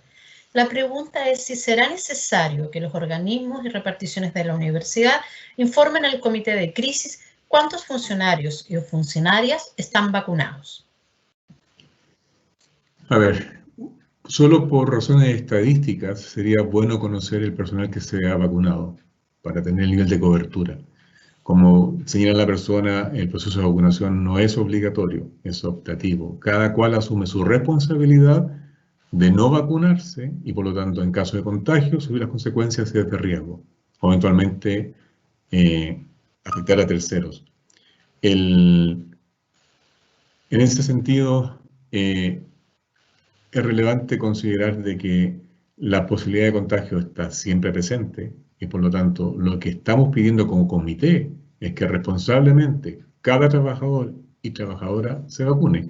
la pregunta es si será necesario que los organismos y reparticiones de la universidad informen al comité de crisis cuántos funcionarios y funcionarias están vacunados. A ver, solo por razones estadísticas sería bueno conocer el personal que se ha vacunado para tener el nivel de cobertura. Como señala la persona, el proceso de vacunación no es obligatorio, es optativo. Cada cual asume su responsabilidad de no vacunarse y, por lo tanto, en caso de contagio, subir las consecuencias si es de riesgo o eventualmente afectar a terceros. En ese sentido, es relevante considerar de que la posibilidad de contagio está siempre presente y, por lo tanto, lo que estamos pidiendo como comité es que responsablemente cada trabajador y trabajadora se vacune.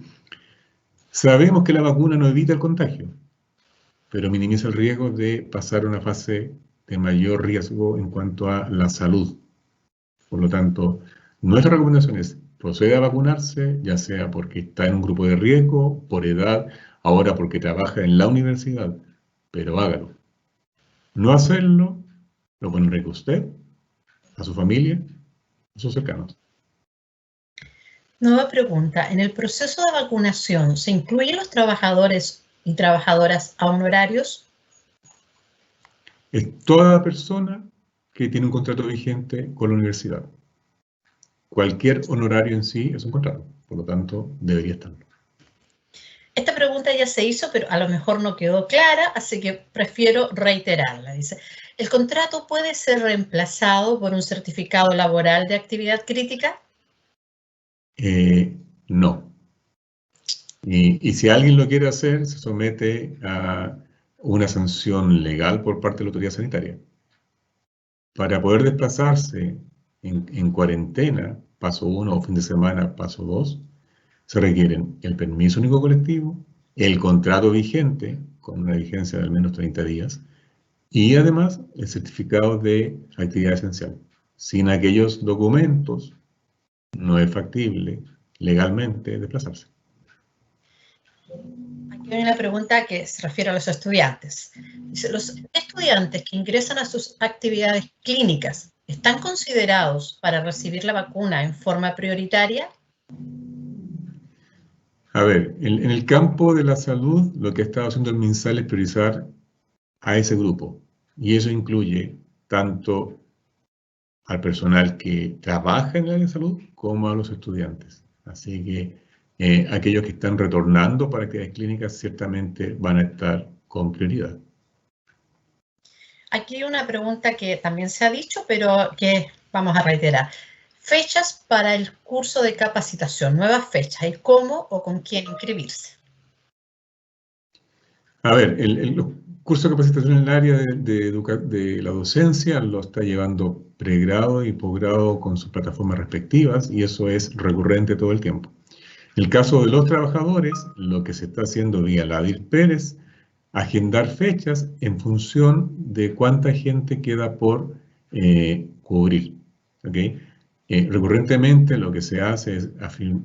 Sabemos que la vacuna no evita el contagio, pero minimiza el riesgo de pasar a una fase de mayor riesgo en cuanto a la salud. Por lo tanto, nuestra recomendación es procede a vacunarse, ya sea porque está en un grupo de riesgo, por edad, ahora porque trabaja en la universidad, pero hágalo. No hacerlo lo pone en riesgo a usted, a su familia, a sus cercanos. Nueva pregunta. ¿En el proceso de vacunación se incluyen los trabajadores y trabajadoras a honorarios? Es toda persona que tiene un contrato vigente con la universidad. Cualquier honorario en sí es un contrato, por lo tanto, debería estarlo. Esta pregunta ya se hizo, pero a lo mejor no quedó clara, así que prefiero reiterarla. Dice, ¿el contrato puede ser reemplazado por un certificado laboral de actividad crítica? No. Y si alguien lo quiere hacer, se somete a una sanción legal por parte de la autoridad sanitaria. Para poder desplazarse en cuarentena, paso 1, o fin de semana, paso 2, se requieren el permiso único colectivo, el contrato vigente, con una vigencia de al menos 30 días, y además el certificado de actividad esencial. Sin aquellos documentos, no es factible legalmente desplazarse. Aquí hay una pregunta que se refiere a los estudiantes. Dice, ¿los estudiantes que ingresan a sus actividades clínicas están considerados para recibir la vacuna en forma prioritaria? A ver, en el campo de la salud, lo que ha estado haciendo el MinSal es priorizar a ese grupo. Y eso incluye tanto al personal que trabaja en el área de salud como a los estudiantes. Así que aquellos que están retornando para actividades clínicas ciertamente van a estar con prioridad. Aquí hay una pregunta que también se ha dicho, pero que vamos a reiterar. Fechas para el curso de capacitación, nuevas fechas, y cómo o con quién inscribirse. A ver, el curso de capacitación en el área de la docencia lo está llevando pregrado y posgrado con sus plataformas respectivas y eso es recurrente todo el tiempo. En el caso de los trabajadores, lo que se está haciendo vía la DIRPER es agendar fechas en función de cuánta gente queda por cubrir. ¿Okay? Recurrentemente lo que se hace es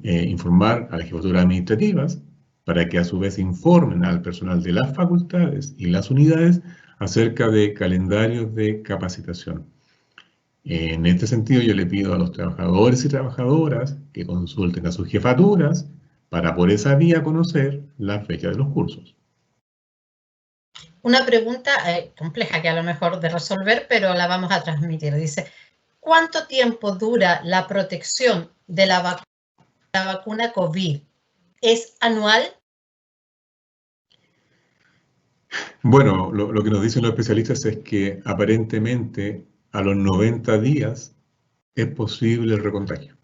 informar a las jefaturas administrativas para que a su vez informen al personal de las facultades y las unidades acerca de calendarios de capacitación. En este sentido, yo le pido a los trabajadores y trabajadoras que consulten a sus jefaturas para por esa vía conocer la fecha de los cursos. Una pregunta compleja que a lo mejor de resolver, pero la vamos a transmitir. Dice, ¿cuánto tiempo dura la protección de la vacuna la vacuna COVID es anual? Bueno, lo que nos dicen los especialistas es que aparentemente a los 90 días es posible el recontagio.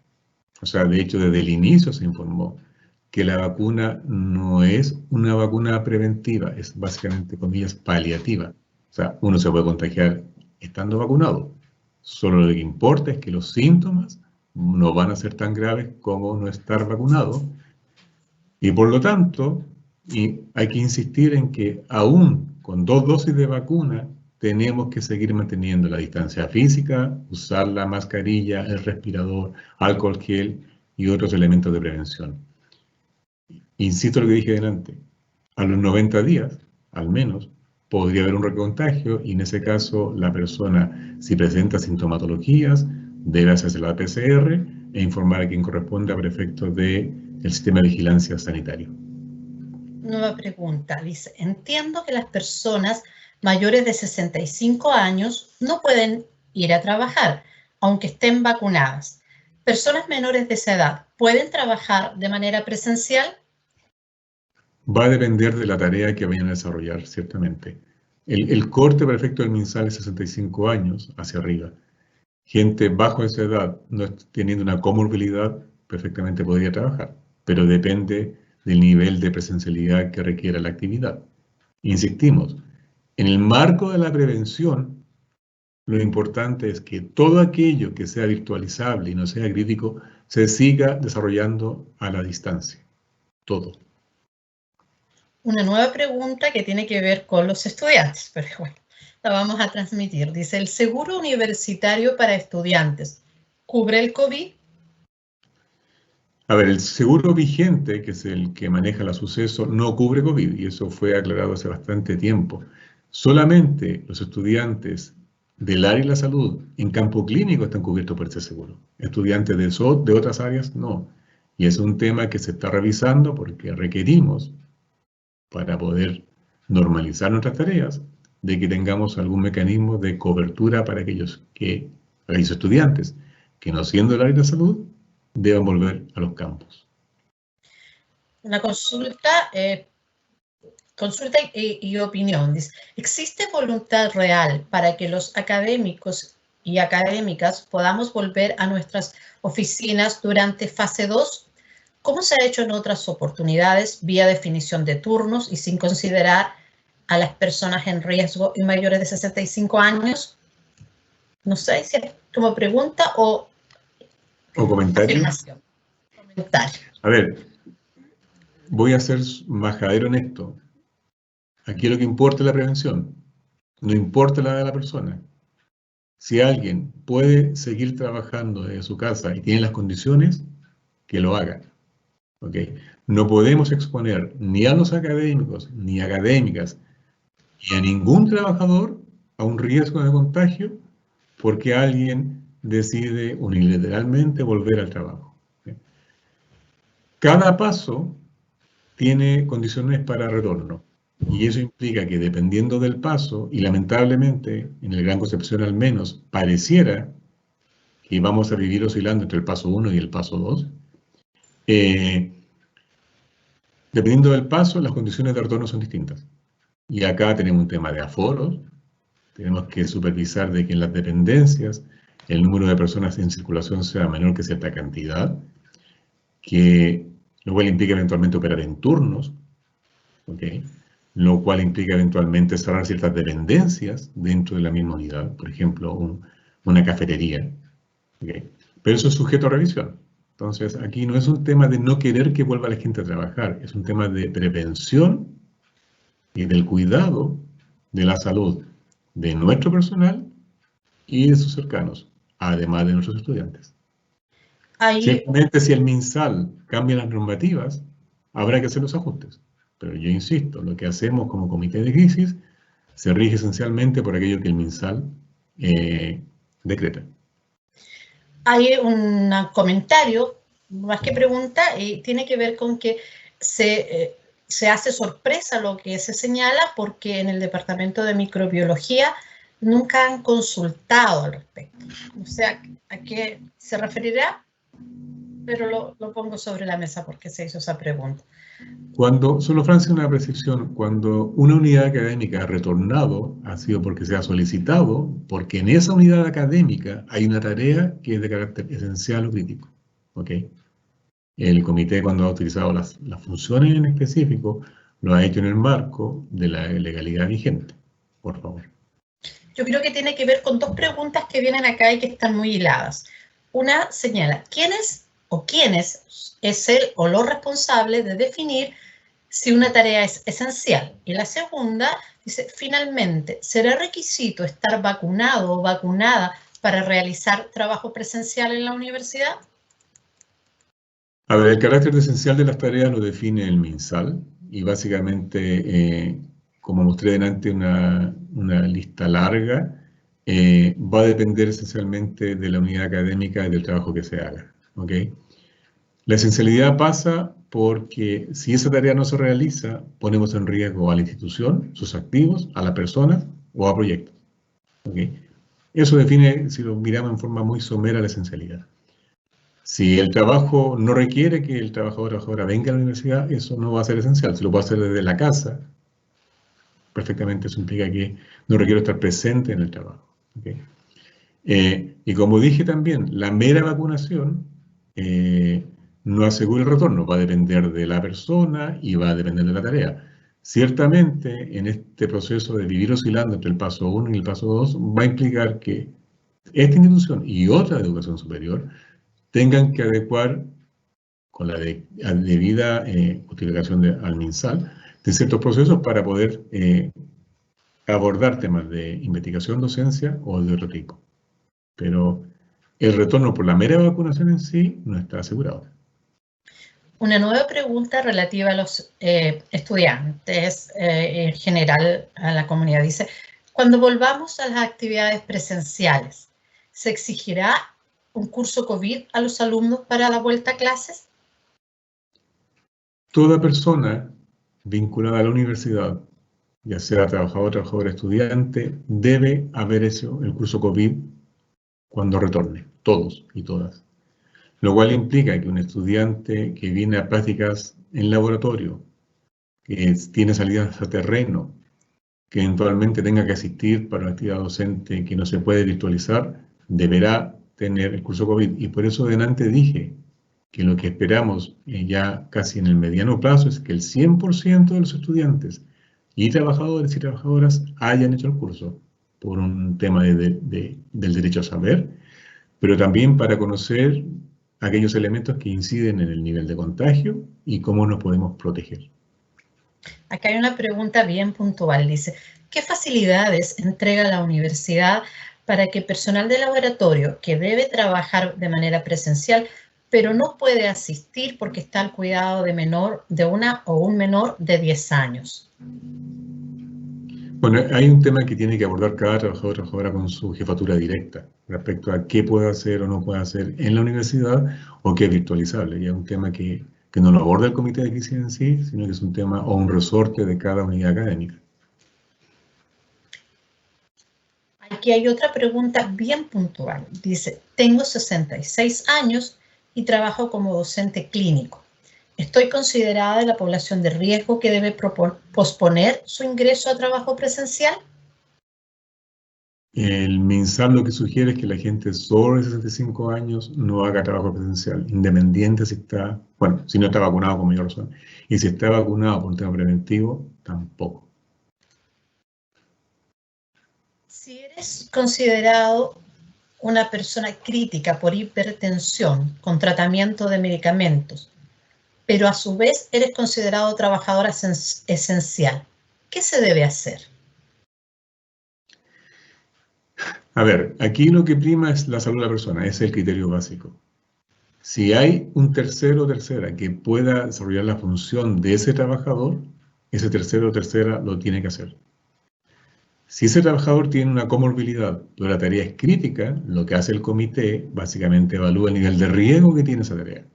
O sea, de hecho, desde el inicio se informó que la vacuna no es una vacuna preventiva, es básicamente, comillas, paliativa. O sea, uno se puede contagiar estando vacunado. Solo lo que importa es que los síntomas no van a ser tan graves como no estar vacunado. Y por lo tanto, hay que insistir en que aún con 2 dosis de vacuna, tenemos que seguir manteniendo la distancia física, usar la mascarilla, el respirador, alcohol gel y otros elementos de prevención. Insisto en lo que dije delante, a los 90 días, al menos, podría haber un recontagio y en ese caso la persona, si presenta sintomatologías, debe hacerse la PCR e informar a quien corresponde a efectos del sistema de vigilancia sanitario. Nueva pregunta, dice, entiendo que las personas mayores de 65 años no pueden ir a trabajar, aunque estén vacunadas. ¿Personas menores de esa edad pueden trabajar de manera presencial? Va a depender de la tarea que vayan a desarrollar, ciertamente. El corte para efecto del MinSal es 65 años hacia arriba. Gente bajo esa edad, no teniendo una comorbilidad, perfectamente podría trabajar, pero depende del nivel de presencialidad que requiera la actividad. Insistimos, en el marco de la prevención, lo importante es que todo aquello que sea virtualizable y no sea crítico se siga desarrollando a la distancia. Todo. Una nueva pregunta que tiene que ver con los estudiantes, pero bueno, la vamos a transmitir. Dice, ¿el seguro universitario para estudiantes cubre el COVID? A ver, el seguro vigente, que es el que maneja la Suceso, no cubre COVID y eso fue aclarado hace bastante tiempo. Solamente los estudiantes del área de la salud en campo clínico están cubiertos por este seguro. Estudiantes de otras áreas no. Y es un tema que se está revisando porque requerimos, para poder normalizar nuestras tareas, de que tengamos algún mecanismo de cobertura para aquellos estudiantes que no siendo del área de la salud deban volver a los campos. Una consulta y opinión. Dice, ¿existe voluntad real para que los académicos y académicas podamos volver a nuestras oficinas durante fase 2? ¿Cómo se ha hecho en otras oportunidades, vía definición de turnos y sin considerar a las personas en riesgo y mayores de 65 años? No sé si es como pregunta o comentario. Afirmación. Comentario. A ver, voy a ser majadero en esto. Aquí lo que importa es la prevención, no importa la edad de la persona. Si alguien puede seguir trabajando desde su casa y tiene las condiciones, que lo haga. ¿Okay? No podemos exponer ni a los académicos, ni académicas, ni a ningún trabajador a un riesgo de contagio porque alguien decide unilateralmente volver al trabajo. ¿Okay? Cada paso tiene condiciones para retorno. Y eso implica que dependiendo del paso, y lamentablemente, en el Gran Concepción al menos, pareciera que vamos a vivir oscilando entre el paso 1 y el paso 2, dependiendo del paso, las condiciones de retorno son distintas. Y acá tenemos un tema de aforos, tenemos que supervisar de que en las dependencias el número de personas en circulación sea menor que cierta cantidad, lo cual implica eventualmente operar en turnos, ¿okay? Lo cual implica eventualmente cerrar ciertas dependencias dentro de la misma unidad, por ejemplo, una cafetería. ¿Okay? Pero eso es sujeto a revisión. Entonces, aquí no es un tema de no querer que vuelva la gente a trabajar, es un tema de prevención y del cuidado de la salud de nuestro personal y de sus cercanos, además de nuestros estudiantes. Ciertamente, si el MinSal cambia las normativas, habrá que hacer los ajustes. Pero yo insisto, lo que hacemos como comité de crisis se rige esencialmente por aquello que el MinSal decreta. Hay un comentario, más que pregunta, y tiene que ver con que se hace sorpresa lo que se señala porque en el Departamento de Microbiología nunca han consultado al respecto. O sea, ¿a qué se referirá? pero lo pongo sobre la mesa porque se hizo esa pregunta. Solo Francia, una precisión, cuando una unidad académica ha retornado, ha sido porque se ha solicitado, porque en esa unidad académica hay una tarea que es de carácter esencial o crítico. ¿Ok? El comité, cuando ha utilizado las funciones en específico, lo ha hecho en el marco de la legalidad vigente. Por favor. Yo creo que tiene que ver con dos preguntas que vienen acá y que están muy hiladas. Una señala, ¿quién es el o lo responsable de definir si una tarea es esencial? Y la segunda dice, finalmente, ¿será requisito estar vacunado o vacunada para realizar trabajo presencial en la universidad? A ver, el carácter esencial de las tareas lo define el MinSal y básicamente, como mostré delante, una lista larga, va a depender esencialmente de la unidad académica y del trabajo que se haga. ¿Ok? La esencialidad pasa porque si esa tarea no se realiza, ponemos en riesgo a la institución, sus activos, a la persona o a proyectos. ¿Okay? Eso define, si lo miramos en forma muy somera, la esencialidad. Si el trabajo no requiere que el trabajador o trabajadora venga a la universidad, eso no va a ser esencial. Si lo puedo hacer desde la casa, perfectamente eso implica que no requiero estar presente en el trabajo. ¿Okay? Y como dije también, la mera vacunación no asegura el retorno, va a depender de la persona y va a depender de la tarea. Ciertamente, en este proceso de vivir oscilando entre el paso 1 y el paso 2, va a implicar que esta institución y otra de educación superior tengan que adecuar con la debida justificación al MinSal de ciertos procesos para poder abordar temas de investigación, docencia o de otro tipo. Pero el retorno por la mera vacunación en sí no está asegurado. Una nueva pregunta relativa a los estudiantes, en general a la comunidad. Dice, cuando volvamos a las actividades presenciales, ¿se exigirá un curso COVID a los alumnos para la vuelta a clases? Toda persona vinculada a la universidad, ya sea trabajador, trabajadora, estudiante, debe haber hecho el curso COVID cuando retorne, todos y todas. Lo cual implica que un estudiante que viene a prácticas en laboratorio, que tiene salidas a terreno, que eventualmente tenga que asistir para una actividad docente que no se puede virtualizar, deberá tener el curso COVID. Y por eso delante dije que lo que esperamos ya casi en el mediano plazo es que el 100% de los estudiantes y trabajadores y trabajadoras hayan hecho el curso por un tema del derecho a saber, pero también para conocer aquellos elementos que inciden en el nivel de contagio y cómo nos podemos proteger. Acá hay una pregunta bien puntual. Dice, ¿qué facilidades entrega la universidad para que personal de laboratorio que debe trabajar de manera presencial, pero no puede asistir porque está al cuidado de una o un menor de 10 años? Bueno, hay un tema que tiene que abordar cada trabajador o trabajadora con su jefatura directa respecto a qué puede hacer o no puede hacer en la universidad o qué es virtualizable. Y es un tema que no lo aborda el comité de crisis en sí, sino que es un tema o un resorte de cada unidad académica. Aquí hay otra pregunta bien puntual. Dice, tengo 66 años y trabajo como docente clínico. ¿Estoy considerada de la población de riesgo que debe posponer su ingreso a trabajo presencial? El MinSal lo que sugiere es que la gente sobre 65 años no haga trabajo presencial, independiente si está, bueno, si no está vacunado con mayor razón. Y si está vacunado por un tema preventivo, tampoco. Si eres considerado una persona crítica por hipertensión con tratamiento de medicamentos, pero a su vez eres considerado trabajador esencial, ¿qué se debe hacer? A ver, aquí lo que prima es la salud de la persona, ese es el criterio básico. Si hay un tercero o tercera que pueda desarrollar la función de ese trabajador, ese tercero o tercera lo tiene que hacer. Si ese trabajador tiene una comorbilidad, pero la tarea es crítica, lo que hace el comité básicamente evalúa el nivel de riesgo que tiene esa tarea.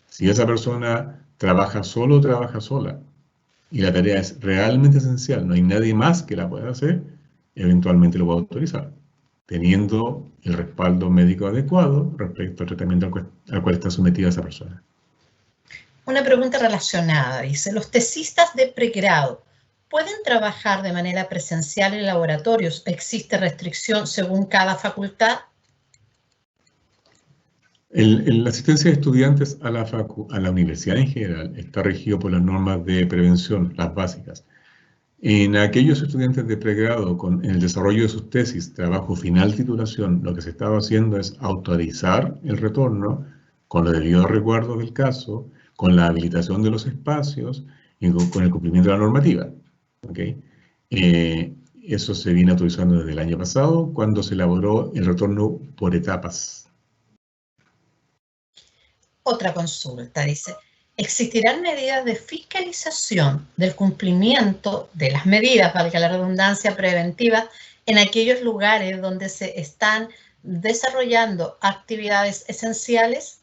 Si esa persona trabaja solo o trabaja sola y la tarea es realmente esencial, no hay nadie más que la pueda hacer, eventualmente lo va a autorizar. teniendo el respaldo médico adecuado respecto al tratamiento al cual está sometida esa persona. Una pregunta relacionada, dice, ¿los tesistas de pregrado pueden trabajar de manera presencial en laboratorios? ¿Existe restricción según cada facultad? La asistencia de estudiantes a la universidad en general está regido por las normas de prevención, las básicas. En aquellos estudiantes de pregrado, en el desarrollo de sus tesis, trabajo final, titulación, lo que se estaba haciendo es autorizar el retorno con los debidos resguardos del caso, con la habilitación de los espacios y con el cumplimiento de la normativa. ¿Okay? Eso se viene autorizando desde el año pasado, cuando se elaboró el retorno por etapas. Otra consulta, dice, ¿existirán medidas de fiscalización del cumplimiento de las medidas, valga la redundancia, preventiva, en aquellos lugares donde se están desarrollando actividades esenciales?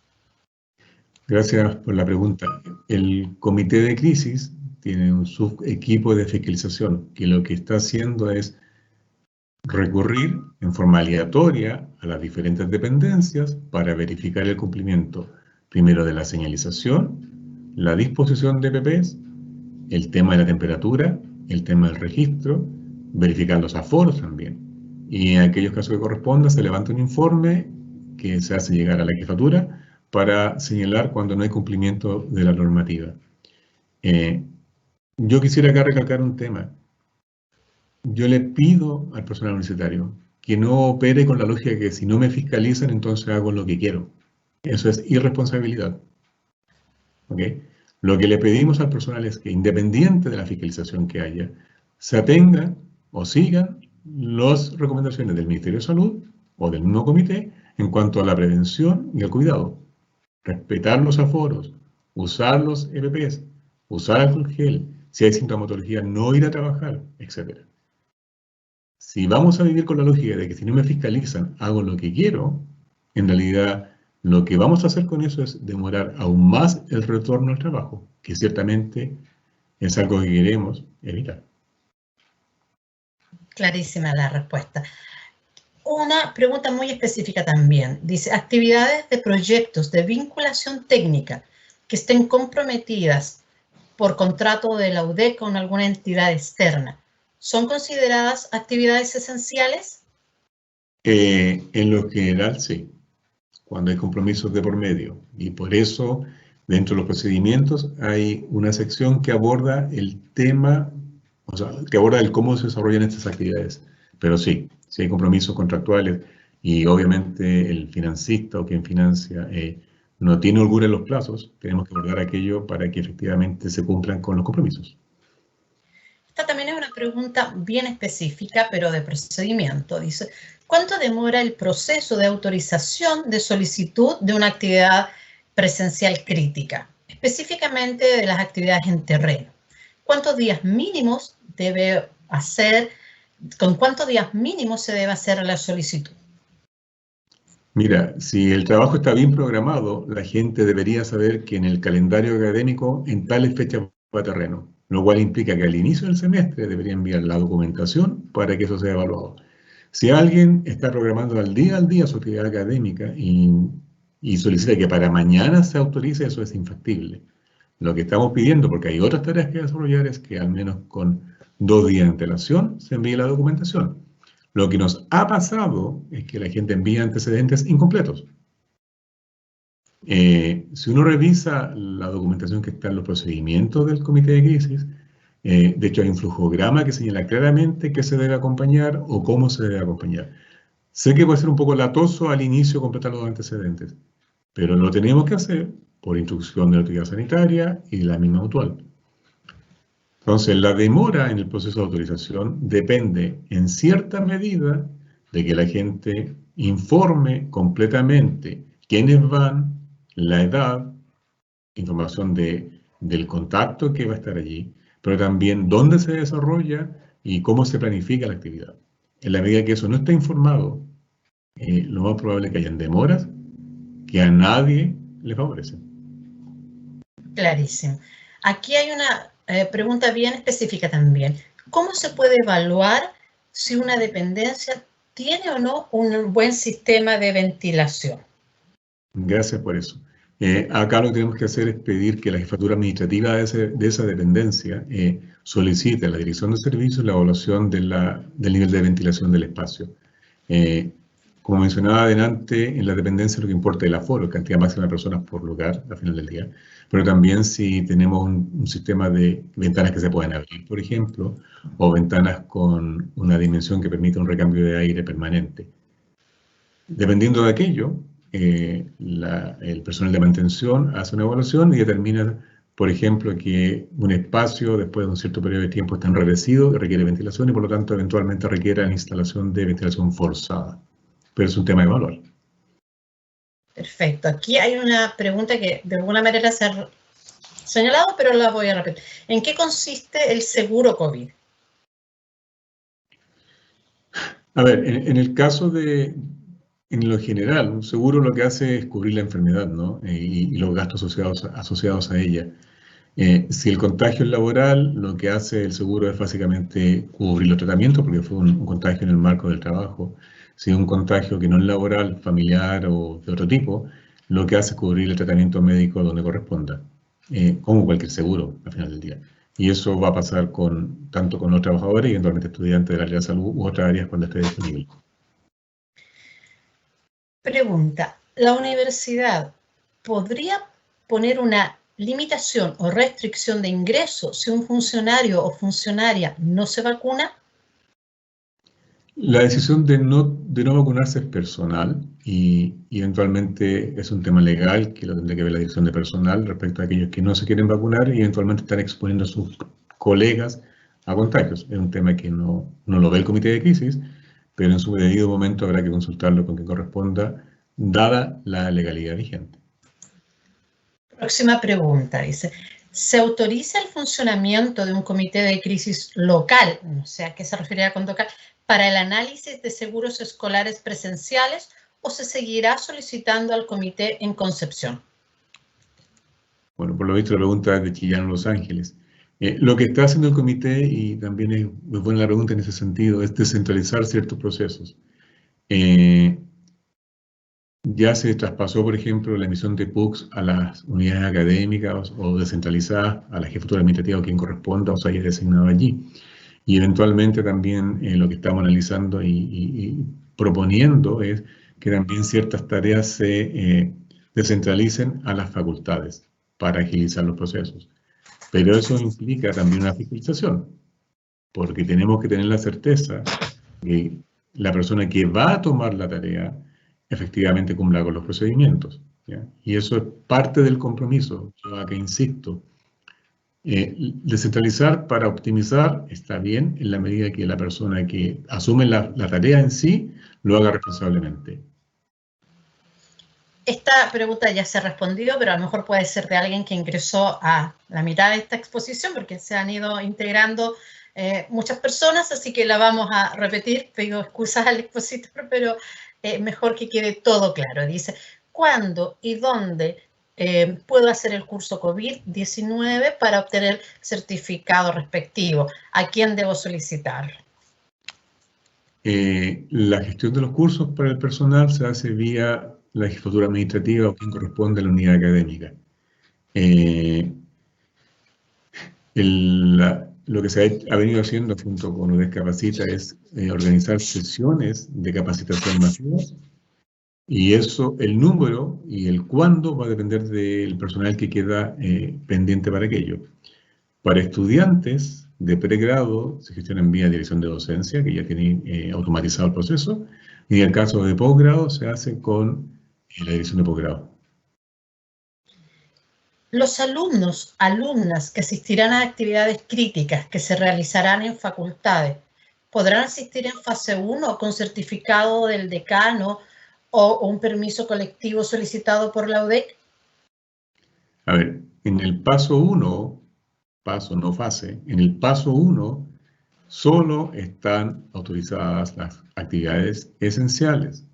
Gracias por la pregunta. El comité de crisis tiene un subequipo de fiscalización que lo que está haciendo es recurrir en forma aleatoria a las diferentes dependencias para verificar el cumplimiento, primero de la señalización, la disposición de EPPs, el tema de la temperatura, el tema del registro, verificar los aforos también. Y en aquellos casos que corresponda se levanta un informe que se hace llegar a la jefatura para señalar cuando no hay cumplimiento de la normativa. Yo quisiera acá recalcar un tema. Yo le pido al personal universitario que no opere con la lógica que si no me fiscalizan, entonces hago lo que quiero. Eso es irresponsabilidad. ¿Okay? Lo que le pedimos al personal es que, independiente de la fiscalización que haya, se atengan o sigan las recomendaciones del Ministerio de Salud o del mismo comité en cuanto a la prevención y el cuidado. Respetar los aforos, usar los EPPs, usar alcohol gel, si hay sintomatología, no ir a trabajar, etc. Si vamos a vivir con la lógica de que si no me fiscalizan, hago lo que quiero, en realidad lo que vamos a hacer con eso es demorar aún más el retorno al trabajo, que ciertamente es algo que queremos evitar. Clarísima la respuesta. Una pregunta muy específica también. Dice, actividades de proyectos de vinculación técnica que estén comprometidas por contrato de la UDEC con alguna entidad externa, ¿son consideradas actividades esenciales? En lo general, sí, cuando hay compromisos de por medio. Y por eso, dentro de los procedimientos, hay una sección que aborda el tema, o sea, que aborda el cómo se desarrollan estas actividades. Pero sí, sí hay compromisos contractuales y obviamente el financista o quien financia no tiene holgura en los plazos. Tenemos que abordar aquello para que efectivamente se cumplan con los compromisos. Esta también es una pregunta bien específica, pero de procedimiento. Dice, ¿cuánto demora el proceso de autorización de solicitud de una actividad presencial crítica? Específicamente de las actividades en terreno. ¿Cuántos días mínimos debe hacer? ¿Con cuántos días mínimos se debe hacer la solicitud? Mira, si el trabajo está bien programado, la gente debería saber que en el calendario académico en tales fechas va a terreno, lo cual implica que al inicio del semestre debería enviar la documentación para que eso sea evaluado. Si alguien está programando al día su actividad académica y solicita que para mañana se autorice, eso es infactible. Lo que estamos pidiendo, porque hay otras tareas que desarrollar, es que al menos con 2 días de antelación se envíe la documentación. Lo que nos ha pasado es que la gente envía antecedentes incompletos. Si uno revisa la documentación que está en los procedimientos del comité de crisis, de hecho hay un flujograma que señala claramente qué se debe acompañar o cómo se debe acompañar. Sé que puede ser un poco latoso al inicio completar los antecedentes, pero lo tenemos que hacer por instrucción de la autoridad sanitaria y de la misma mutual. Entonces, la demora en el proceso de autorización depende en cierta medida de que la gente informe completamente quiénes van, la edad, información del contacto que va a estar allí, pero también dónde se desarrolla y cómo se planifica la actividad. En la medida que eso no está informado, lo más probable es que hayan demoras que a nadie le favorecen. Clarísimo. Aquí hay una pregunta bien específica también. ¿Cómo se puede evaluar si una dependencia tiene o no un buen sistema de ventilación? Gracias por eso. Acá lo que tenemos que hacer es pedir que la jefatura administrativa de esa dependencia solicite a la dirección de servicios la evaluación del nivel de ventilación del espacio. Como mencionaba adelante, en la dependencia lo que importa es el aforo, cantidad máxima de personas por lugar al final del día, pero también si tenemos un sistema de ventanas que se pueden abrir, por ejemplo, o ventanas con una dimensión que permita un recambio de aire permanente. Dependiendo de aquello, el personal de mantención hace una evaluación y determina, por ejemplo, que un espacio después de un cierto periodo de tiempo está enrarecido y requiere ventilación y por lo tanto eventualmente requiere la instalación de ventilación forzada. Pero es un tema de valor. Perfecto. Aquí hay una pregunta que de alguna manera se ha señalado, pero la voy a repetir. ¿En qué consiste el seguro COVID? A ver, en el caso de, en lo general, un seguro lo que hace es cubrir la enfermedad, ¿no? Y los gastos asociados a ella. Si el contagio es laboral, lo que hace el seguro es básicamente cubrir los tratamientos, porque fue un contagio en el marco del trabajo. Si es un contagio que no es laboral, familiar o de otro tipo, lo que hace es cubrir el tratamiento médico donde corresponda, como cualquier seguro al final del día. Y eso va a pasar tanto con los trabajadores y eventualmente estudiantes del área de salud u otras áreas cuando esté disponible. Pregunta, ¿la universidad podría poner una limitación o restricción de ingreso si un funcionario o funcionaria no se vacuna? La decisión de no vacunarse es personal y eventualmente es un tema legal que lo tendría que ver la dirección de personal respecto a aquellos que no se quieren vacunar y eventualmente están exponiendo a sus colegas a contagios. Es un tema que no lo ve el comité de crisis, pero en su debido momento habrá que consultarlo con quien corresponda, dada la legalidad vigente. Próxima pregunta, dice, ¿se autoriza el funcionamiento de un comité de crisis local, o sea, ¿a qué se refiere con local, para el análisis de seguros escolares presenciales o se seguirá solicitando al comité en Concepción? Bueno, por lo visto la pregunta es de Chillán, Los Ángeles. Lo que está haciendo el comité, y también es muy buena la pregunta en ese sentido, es descentralizar ciertos procesos. Ya se traspasó, por ejemplo, la emisión de PUCs a las unidades académicas o descentralizadas a la jefatura administrativa o quien corresponda o se haya designado allí. Y eventualmente también lo que estamos analizando y proponiendo es que también ciertas tareas se descentralicen a las facultades para agilizar los procesos. Pero eso implica también una fiscalización, porque tenemos que tener la certeza que la persona que va a tomar la tarea efectivamente cumpla con los procedimientos, ¿ya? Y eso es parte del compromiso. Yo acá insisto, descentralizar para optimizar está bien en la medida que la persona que asume la tarea en sí lo haga responsablemente. Esta pregunta ya se respondió, pero a lo mejor puede ser de alguien que ingresó a la mitad de esta exposición porque se han ido integrando muchas personas, así que la vamos a repetir. Pido excusas al expositor, pero mejor que quede todo claro. Dice, ¿cuándo y dónde puedo hacer el curso COVID-19 para obtener el certificado respectivo? ¿A quién debo solicitarlo? La gestión de los cursos para el personal se hace vía la jefatura administrativa o quien corresponde a la unidad académica. Lo que se ha venido haciendo junto con UDES Capacita es organizar sesiones de capacitación masivas y eso, el número y el cuándo va a depender del personal que queda pendiente para aquello. Para estudiantes de pregrado se gestionan vía dirección de docencia, que ya tiene automatizado el proceso, y en el caso de posgrado se hace con la dirección de posgrado. Los alumnos, alumnas que asistirán a actividades críticas que se realizarán en facultades, ¿podrán asistir en fase 1 con certificado del decano o un permiso colectivo solicitado por la UDEC? A ver, en el paso 1, paso no fase, en el paso 1 solo están autorizadas las actividades esenciales,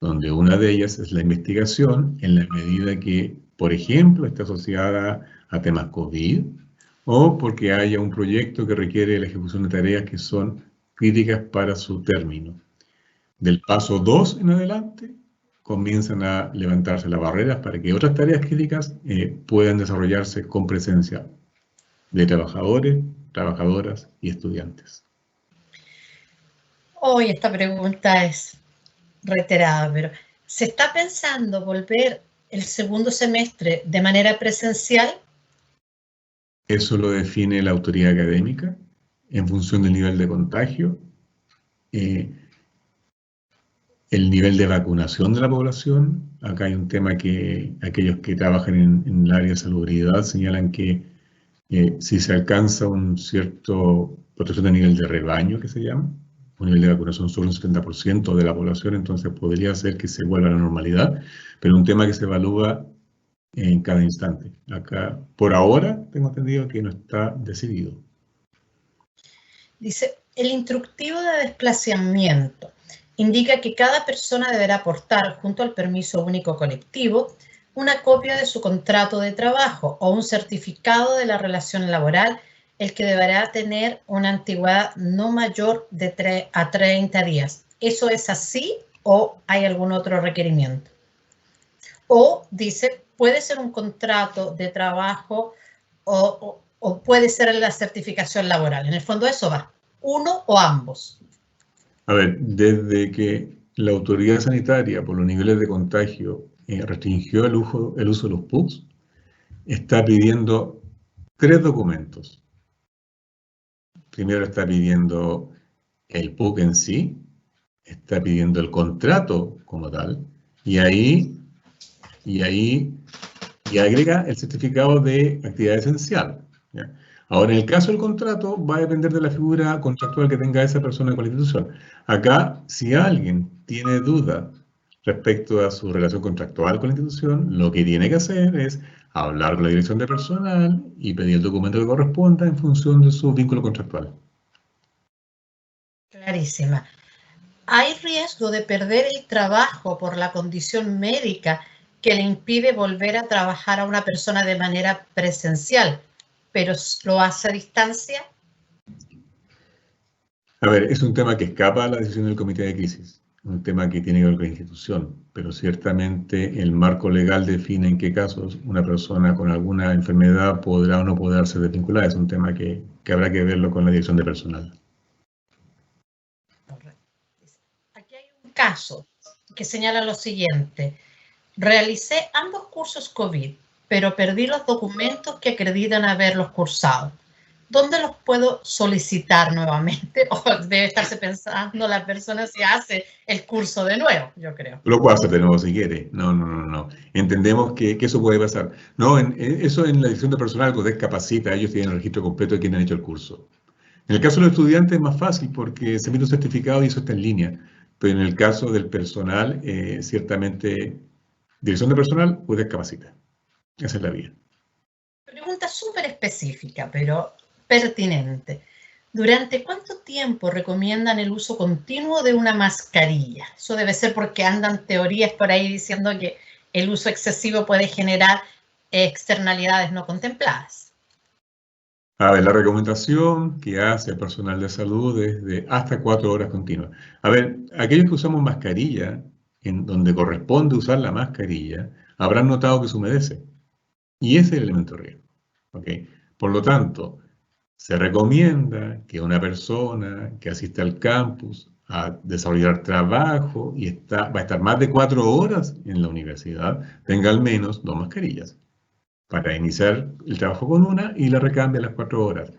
donde una de ellas es la investigación en la medida que, por ejemplo, está asociada a temas COVID o porque haya un proyecto que requiere la ejecución de tareas que son críticas para su término. Del paso 2 en adelante, comienzan a levantarse las barreras para que otras tareas críticas puedan desarrollarse con presencia de trabajadores, trabajadoras y estudiantes. Hoy esta pregunta es reiterada, pero ¿se está pensando volver el segundo semestre de manera presencial? Eso lo define la autoridad académica en función del nivel de contagio, el nivel de vacunación de la población. Acá hay un tema que aquellos que trabajan en el área de salubridad señalan que si se alcanza un cierto protección de nivel de rebaño, que se llama, un nivel de vacunación sobre un 70% de la población, entonces podría ser que se vuelva a la normalidad, pero un tema que se evalúa en cada instante. Acá, por ahora, tengo entendido que no está decidido. Dice, el instructivo de desplazamiento indica que cada persona deberá aportar, junto al permiso único colectivo, una copia de su contrato de trabajo o un certificado de la relación laboral, el que deberá tener una antigüedad no mayor de 30 días. ¿Eso es así o hay algún otro requerimiento? O dice, puede ser un contrato de trabajo o puede ser la certificación laboral. En el fondo eso va, uno o ambos. A ver, desde que la autoridad sanitaria, por los niveles de contagio, restringió el uso de los PUCs, está pidiendo 3 documentos. Primero está pidiendo el PUC en sí, está pidiendo el contrato como tal, y agrega el certificado de actividad esencial, ¿ya? Ahora, en el caso del contrato, va a depender de la figura contractual que tenga esa persona con la institución. Acá, si alguien tiene duda respecto a su relación contractual con la institución, lo que tiene que hacer es hablar con la dirección de personal y pedir el documento que corresponda en función de su vínculo contractual. Clarísima. ¿Hay riesgo de perder el trabajo por la condición médica que le impide volver a trabajar a una persona de manera presencial, pero lo hace a distancia? A ver, es un tema que escapa a la decisión del comité de crisis, un tema que tiene que ver con la institución, pero ciertamente el marco legal define en qué casos una persona con alguna enfermedad podrá o no podrá ser desvinculada. Es un tema que habrá que verlo con la dirección de personal. Aquí hay un caso que señala lo siguiente. Realicé ambos cursos COVID, pero perdí los documentos que acreditan haberlos cursado. ¿Dónde los puedo solicitar nuevamente? O debe estarse pensando la persona si hace el curso de nuevo, yo creo. Lo puede hacer de nuevo si quiere. No. Entendemos que eso puede pasar. No, eso en la dirección de personal, CODEC capacita, ellos tienen el registro completo de quienes han hecho el curso. En el caso de los estudiantes es más fácil porque se emite un certificado y eso está en línea. Pero en el caso del personal, ciertamente, dirección de personal, CODEC capacita. Esa es la vía. Pregunta súper específica, pero pertinente. ¿Durante cuánto tiempo recomiendan el uso continuo de una mascarilla? Eso debe ser porque andan teorías por ahí diciendo que el uso excesivo puede generar externalidades no contempladas. A ver, la recomendación que hace el personal de salud es de hasta 4 horas continuas. A ver, aquellos que usamos mascarilla, en donde corresponde usar la mascarilla, habrán notado que se humedece. Y ese es el elemento de riesgo. ¿Okay? Por lo tanto, se recomienda que una persona que asiste al campus a desarrollar trabajo y va a estar más de 4 horas en la universidad, tenga al menos 2 mascarillas para iniciar el trabajo con una y la recambia a las 4 horas.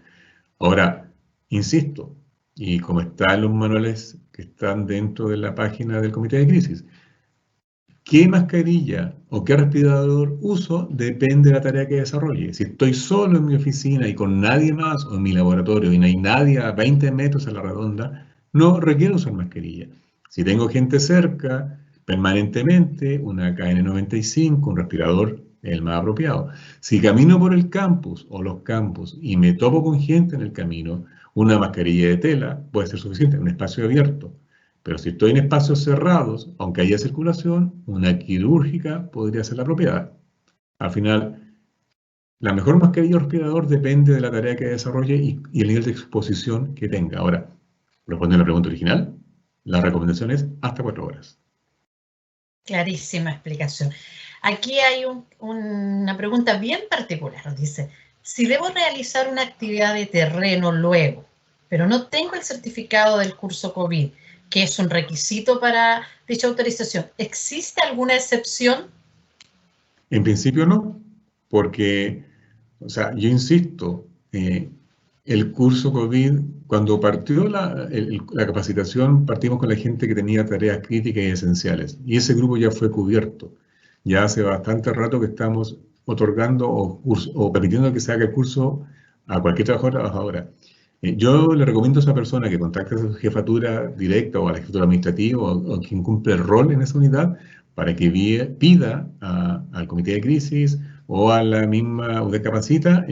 Ahora, insisto, y como está en los manuales que están dentro de la página del comité de crisis, qué mascarilla o qué respirador uso depende de la tarea que desarrolle. Si estoy solo en mi oficina y con nadie más, o en mi laboratorio y no hay nadie a 20 metros a la redonda, no requiero usar mascarilla. Si tengo gente cerca, permanentemente, una KN95, un respirador es el más apropiado. Si camino por el campus o los campus y me topo con gente en el camino, una mascarilla de tela puede ser suficiente, un espacio abierto. Pero si estoy en espacios cerrados, aunque haya circulación, una quirúrgica podría ser la apropiada. Al final, la mejor mascarilla o respirador depende de la tarea que desarrolle y el nivel de exposición que tenga. Ahora, respondiendo a la pregunta original, La recomendación es hasta 4 horas. Clarísima explicación. Aquí hay una pregunta bien particular. Dice, si debo realizar una actividad de terreno luego, pero no tengo el certificado del curso COVID, que es un requisito para dicha autorización, ¿existe alguna excepción? En principio no, porque, o sea, yo insisto, el curso COVID, cuando partió la capacitación, partimos con la gente que tenía tareas críticas y esenciales, y ese grupo ya fue cubierto. Ya hace bastante rato que estamos otorgando o permitiendo que se haga el curso a cualquier trabajador o trabajadora. Yo le recomiendo a esa persona que contacte a su jefatura directa o a la jefatura administrativa o quien cumple el rol en esa unidad para que pida al comité de crisis o a la misma UDEC Capacita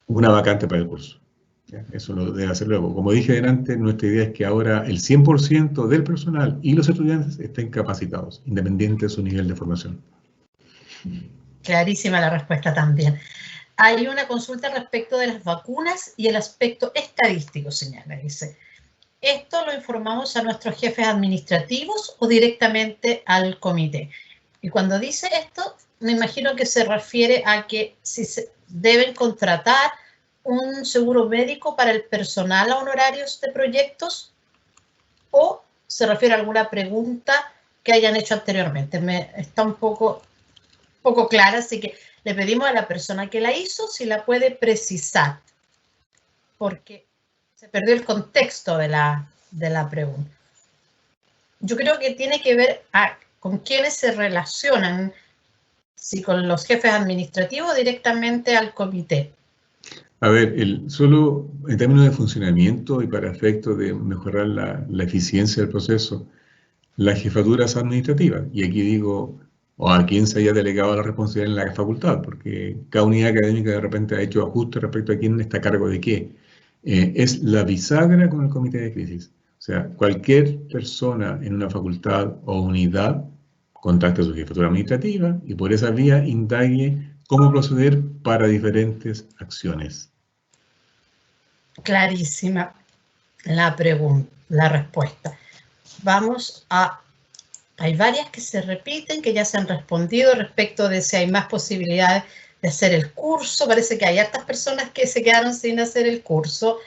una vacante para el curso. ¿Ya? Eso lo debe hacer luego. Como dije delante, nuestra idea es que ahora el 100% del personal y los estudiantes estén capacitados, independiente de su nivel de formación. Clarísima la respuesta también. Hay una consulta respecto de las vacunas y el aspecto estadístico, señala, dice. ¿Esto lo informamos a nuestros jefes administrativos o directamente al comité? Y cuando dice esto, me imagino que se refiere a que si se deben contratar un seguro médico para el personal a honorarios de proyectos o se refiere a alguna pregunta que hayan hecho anteriormente. Está un poco clara, así que le pedimos a la persona que la hizo si la puede precisar, porque se perdió el contexto de la pregunta. Yo creo que tiene que ver con quiénes se relacionan, si con los jefes administrativos o directamente al comité. A ver, solo en términos de funcionamiento y para efectos de mejorar la eficiencia del proceso, las jefaturas administrativas, y aquí digo, o a quien se haya delegado la responsabilidad en la facultad, porque cada unidad académica de repente ha hecho ajustes respecto a quién está a cargo de qué. Es la bisagra con el comité de crisis. O sea, cualquier persona en una facultad o unidad contacte a su jefatura administrativa y por esa vía indague cómo proceder para diferentes acciones. Clarísima la respuesta. Vamos a... Hay varias que se repiten, que ya se han respondido respecto de si hay más posibilidades de hacer el curso. Parece que hay hartas personas que se quedaron sin hacer el curso.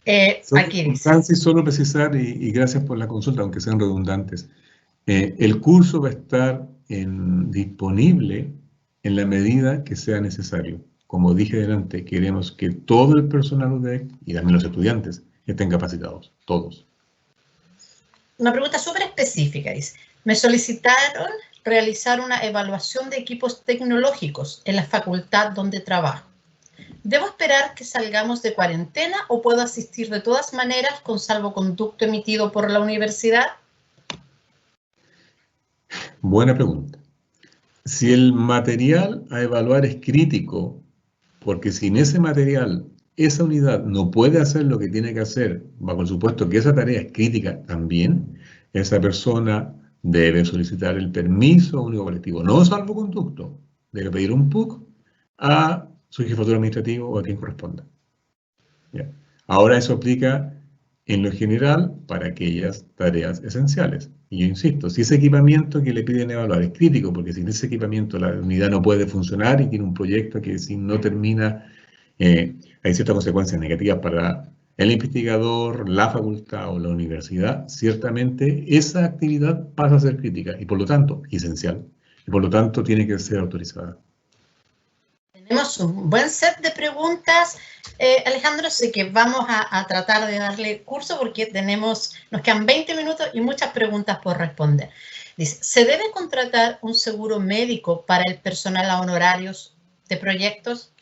Aquí dice. Solo precisar, y gracias por la consulta, aunque sean redundantes, el curso va a estar disponible en la medida que sea necesario. Como dije delante, queremos que todo el personal UDEC y también los estudiantes estén capacitados, todos. Una pregunta súper específica, dice. Me solicitaron realizar una evaluación de equipos tecnológicos en la facultad donde trabajo. ¿Debo esperar que salgamos de cuarentena o puedo asistir de todas maneras con salvoconducto emitido por la universidad? Buena pregunta. Si el material a evaluar es crítico, porque sin ese material esa unidad no puede hacer lo que tiene que hacer, bajo el supuesto que esa tarea es crítica también, esa persona debe solicitar el permiso único colectivo, no salvoconducto, debe pedir un PUC a su jefatura administrativa o a quien corresponda. ¿Ya? Ahora eso aplica en lo general para aquellas tareas esenciales. Y yo insisto, si ese equipamiento que le piden evaluar es crítico, porque sin ese equipamiento la unidad no puede funcionar y tiene un proyecto que si no termina, hay ciertas consecuencias negativas para el investigador, la facultad o la universidad, ciertamente esa actividad pasa a ser crítica y por lo tanto esencial. Y por lo tanto tiene que ser autorizada. Tenemos un buen set de preguntas, Alejandro, así que vamos a tratar de darle curso porque nos quedan 20 minutos y muchas preguntas por responder. Dice, ¿se debe contratar un seguro médico para el personal a honorarios de proyectos?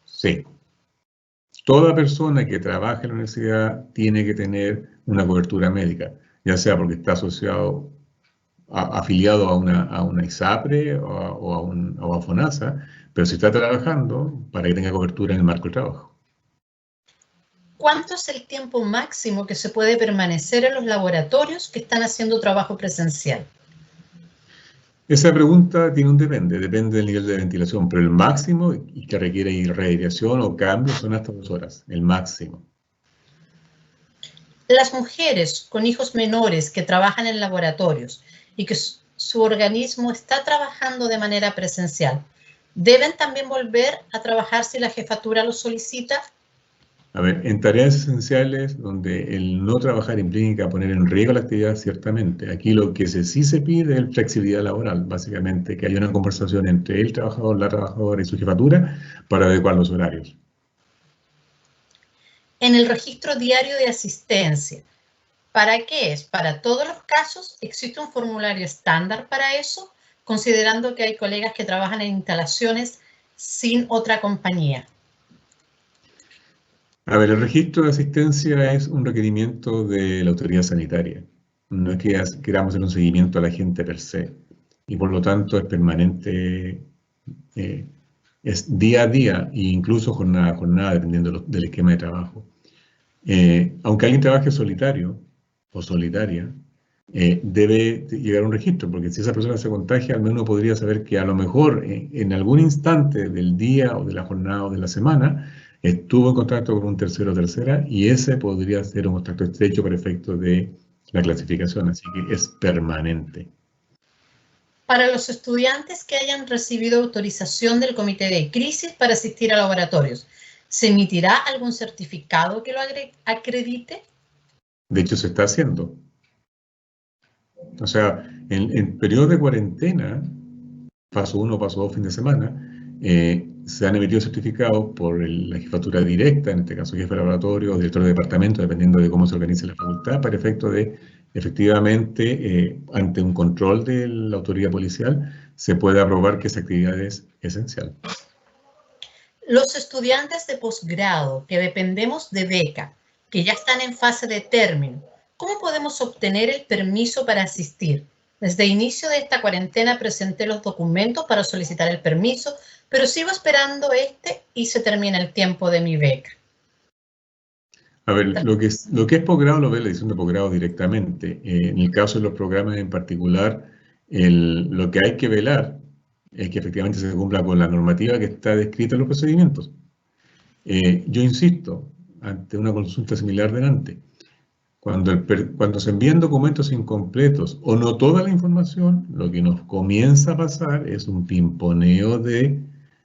Sí. Toda persona que trabaja en la universidad tiene que tener una cobertura médica, ya sea porque está afiliado a una ISAPRE o a FONASA, pero si está trabajando, para que tenga cobertura en el marco del trabajo. ¿Cuánto es el tiempo máximo que se puede permanecer en los laboratorios que están haciendo trabajo presencial? Esa pregunta tiene un depende del nivel de ventilación, pero el máximo, y que requiere irradiación o cambio, son hasta 2 horas, el máximo. Las mujeres con hijos menores que trabajan en laboratorios y que su organismo está trabajando de manera presencial, ¿deben también volver a trabajar si la jefatura lo solicita? A ver, en tareas esenciales donde el no trabajar implica poner en riesgo la actividad, ciertamente. Aquí lo que sí se pide es flexibilidad laboral, básicamente, que haya una conversación entre el trabajador, la trabajadora y su jefatura para adecuar los horarios. En el registro diario de asistencia, ¿para qué es? ¿Para todos los casos? ¿Existe un formulario estándar para eso? Considerando que hay colegas que trabajan en instalaciones sin otra compañía. A ver, el registro de asistencia es un requerimiento de la autoridad sanitaria. No es que queramos hacer un seguimiento a la gente per se. Y por lo tanto es permanente, es día a día e incluso jornada a jornada, dependiendo del esquema de trabajo. Aunque alguien trabaje solitario o solitaria, debe llegar a un registro, porque si esa persona se contagia, al menos podría saber que a lo mejor en algún instante del día o de la jornada o de la semana estuvo en contacto con un tercero o tercera y ese podría ser un contacto estrecho para efectos de la clasificación, así que es permanente. Para los estudiantes que hayan recibido autorización del Comité de Crisis para asistir a laboratorios, ¿se emitirá algún certificado que lo acredite? De hecho, se está haciendo. O sea, en periodos de cuarentena, paso 1, paso 2, fin de semana, se han emitido certificados por la jefatura directa, en este caso jefe de laboratorio o director de departamento, dependiendo de cómo se organice la facultad, para efecto de, efectivamente, ante un control de la autoridad policial, se puede aprobar que esa actividad es esencial. Los estudiantes de posgrado que dependemos de beca, que ya están en fase de término, ¿cómo podemos obtener el permiso para asistir? Desde el inicio de esta cuarentena presenté los documentos para solicitar el permiso, pero sigo esperando y se termina el tiempo de mi beca. A ver, lo que es posgrado lo ve la edición de posgrado directamente. En el caso de los programas en particular, lo que hay que velar es que efectivamente se cumpla con la normativa que está descrita en los procedimientos. Yo insisto, ante una consulta similar delante, cuando se envían documentos incompletos o no toda la información, lo que nos comienza a pasar es un pimponeo de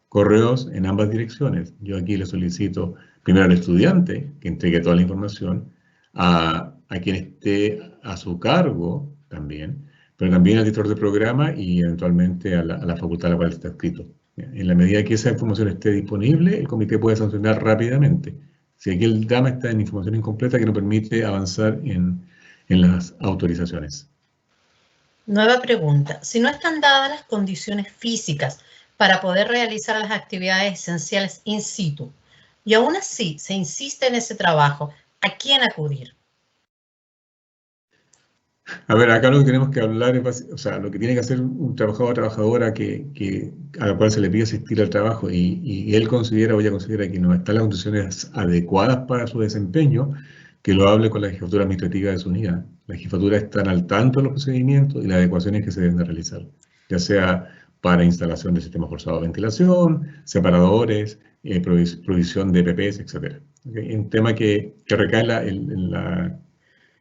correos en ambas direcciones. Yo aquí le solicito primero al estudiante que entregue toda la información, a quien esté a su cargo también, pero también al director de programa y eventualmente a la facultad a la cual está escrito. En la medida que esa información esté disponible, el comité puede sancionar rápidamente. Si aquí el drama está en información incompleta que no permite avanzar en las autorizaciones. Nueva pregunta. Si no están dadas las condiciones físicas para poder realizar las actividades esenciales in situ, y aún así se insiste en ese trabajo, ¿a quién acudir? A ver, acá lo que tenemos que hablar es, o sea, lo que tiene que hacer un trabajador o trabajadora a la cual se le pide asistir al trabajo y él considera o ella considera que no están las condiciones adecuadas para su desempeño, que lo hable con la jefatura administrativa de su unidad. La jefatura está al tanto de los procedimientos y las adecuaciones que se deben de realizar, ya sea para instalación de sistemas forzados de ventilación, separadores, provisión de PPs, etc. ¿Okay? Un tema que recae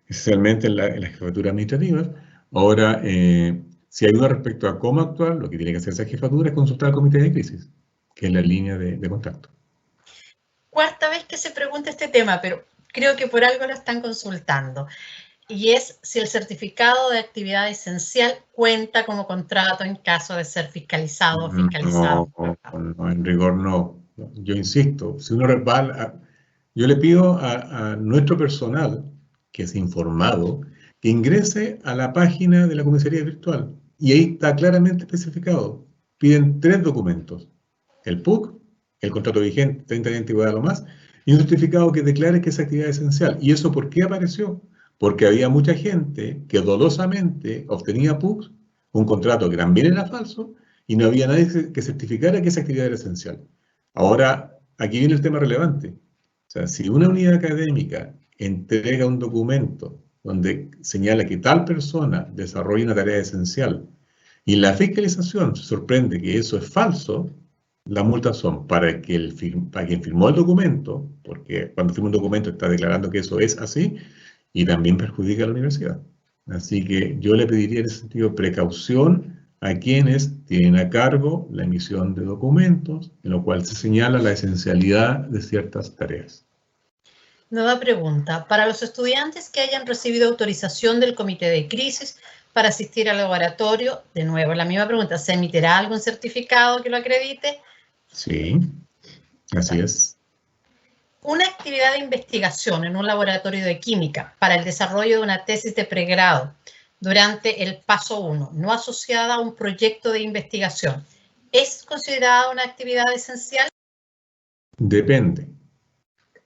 esencialmente en la jefatura administrativa. Ahora, si hay duda respecto a cómo actuar, lo que tiene que hacer esa jefatura es consultar al comité de crisis, que es la línea de contacto. Cuarta vez que se pregunta este tema, pero creo que por algo lo están consultando. Y es si el certificado de actividad esencial cuenta como contrato en caso de ser fiscalizado o fiscalizado. No, en rigor no. Yo insisto, si uno yo le pido a nuestro personal que es informado, que ingrese a la página de la comisaría virtual. Y ahí está claramente especificado. Piden 3 documentos. El PUC, el contrato vigente, 30 días de antigüedad a lo más, y un certificado que declare que esa actividad es esencial. ¿Y eso por qué apareció? Porque había mucha gente que dolosamente obtenía PUCs, un contrato que también era falso, y no había nadie que certificara que esa actividad era esencial. Ahora, aquí viene el tema relevante. O sea, si una unidad académica entrega un documento donde señala que tal persona desarrolla una tarea esencial y la fiscalización se sorprende que eso es falso, las multas son para quien firmó el documento, porque cuando firma un documento está declarando que eso es así, y también perjudica a la universidad. Así que yo le pediría en ese sentido precaución a quienes tienen a cargo la emisión de documentos, en lo cual se señala la esencialidad de ciertas tareas. Nueva pregunta. Para los estudiantes que hayan recibido autorización del comité de crisis para asistir al laboratorio, de nuevo, la misma pregunta, ¿se emitirá algún certificado que lo acredite? Sí, así es. Una actividad de investigación en un laboratorio de química para el desarrollo de una tesis de pregrado durante el paso 1, no asociada a un proyecto de investigación, ¿es considerada una actividad esencial? Depende.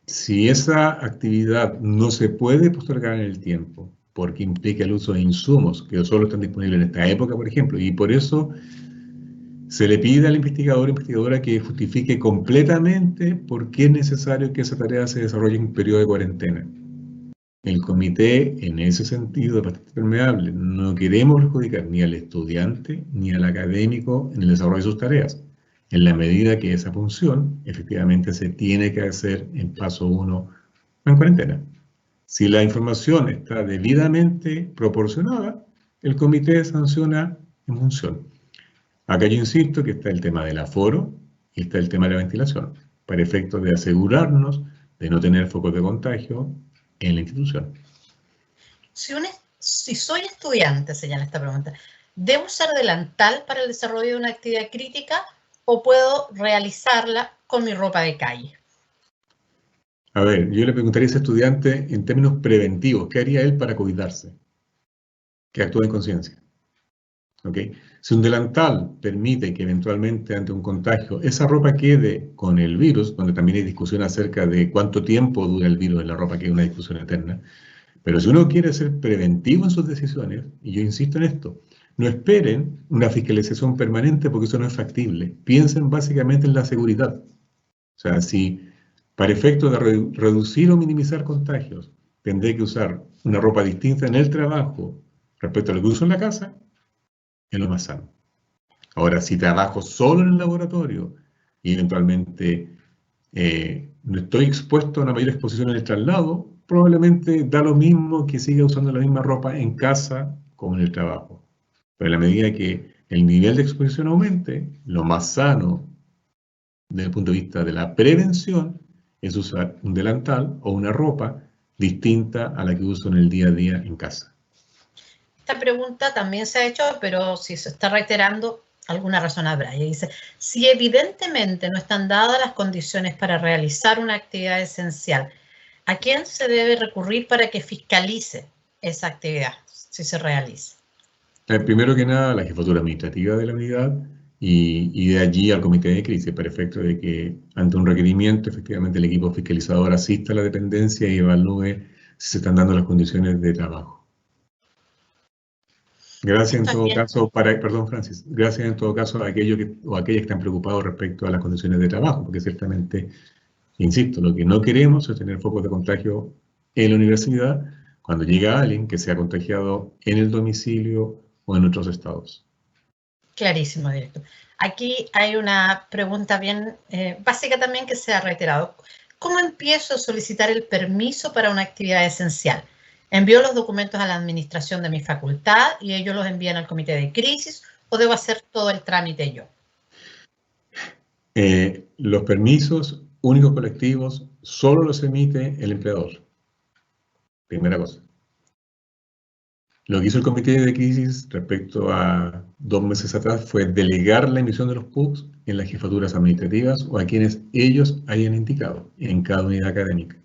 Si esa actividad no se puede postergar en el tiempo, porque implica el uso de insumos que solo están disponibles en esta época, por ejemplo, y por eso se le pide al investigador o investigadora que justifique completamente por qué es necesario que esa tarea se desarrolle en un periodo de cuarentena. El comité, en ese sentido, es bastante permeable. No queremos perjudicar ni al estudiante ni al académico en el desarrollo de sus tareas, en la medida que esa función efectivamente se tiene que hacer en paso 1 en cuarentena. Si la información está debidamente proporcionada, el comité sanciona en función. Acá yo insisto que está el tema del aforo y está el tema de la ventilación, para efectos de asegurarnos de no tener focos de contagio en la institución. Si soy estudiante, señala esta pregunta, ¿debo usar delantal para el desarrollo de una actividad crítica o puedo realizarla con mi ropa de calle? A ver, yo le preguntaría a ese estudiante en términos preventivos, ¿qué haría él para cuidarse? Que actúe en conciencia. ¿Okay? Si un delantal permite que eventualmente ante un contagio esa ropa quede con el virus, donde también hay discusión acerca de cuánto tiempo dura el virus en la ropa, que es una discusión eterna, pero si uno quiere ser preventivo en sus decisiones, y yo insisto en esto, no esperen una fiscalización permanente porque eso no es factible. Piensen básicamente en la seguridad. O sea, si para efectos de reducir o minimizar contagios tendré que usar una ropa distinta en el trabajo respecto a lo que uso en la casa, es lo más sano. Ahora, si trabajo solo en el laboratorio y eventualmente no estoy expuesto a una mayor exposición en el traslado, probablemente da lo mismo que siga usando la misma ropa en casa como en el trabajo. Pero a la medida que el nivel de exposición aumente, lo más sano desde el punto de vista de la prevención es usar un delantal o una ropa distinta a la que uso en el día a día en casa. Esta pregunta también se ha hecho, pero si se está reiterando, alguna razón habrá. Y dice, si evidentemente no están dadas las condiciones para realizar una actividad esencial, ¿a quién se debe recurrir para que fiscalice esa actividad, si se realiza? Primero que nada, la jefatura administrativa de la unidad y de allí al comité de crisis, para efecto de que ante un requerimiento, efectivamente, el equipo fiscalizador asista a la dependencia y evalúe si se están dando las condiciones de trabajo. Gracias en todo caso, perdón Francis, gracias en todo caso a aquellos que están preocupados respecto a las condiciones de trabajo, porque ciertamente, insisto, lo que no queremos es tener focos de contagio en la universidad cuando llega alguien que se ha contagiado en el domicilio o en otros estados. Clarísimo, director. Aquí hay una pregunta bien básica también que se ha reiterado. ¿Cómo empiezo a solicitar el permiso para una actividad esencial? ¿Envío los documentos a la administración de mi facultad y ellos los envían al comité de crisis o debo hacer todo el trámite yo? Los permisos únicos colectivos solo los emite el empleador. Primera cosa. Lo que hizo el comité de crisis respecto a 2 meses atrás fue delegar la emisión de los PUCs en las jefaturas administrativas o a quienes ellos hayan indicado en cada unidad académica.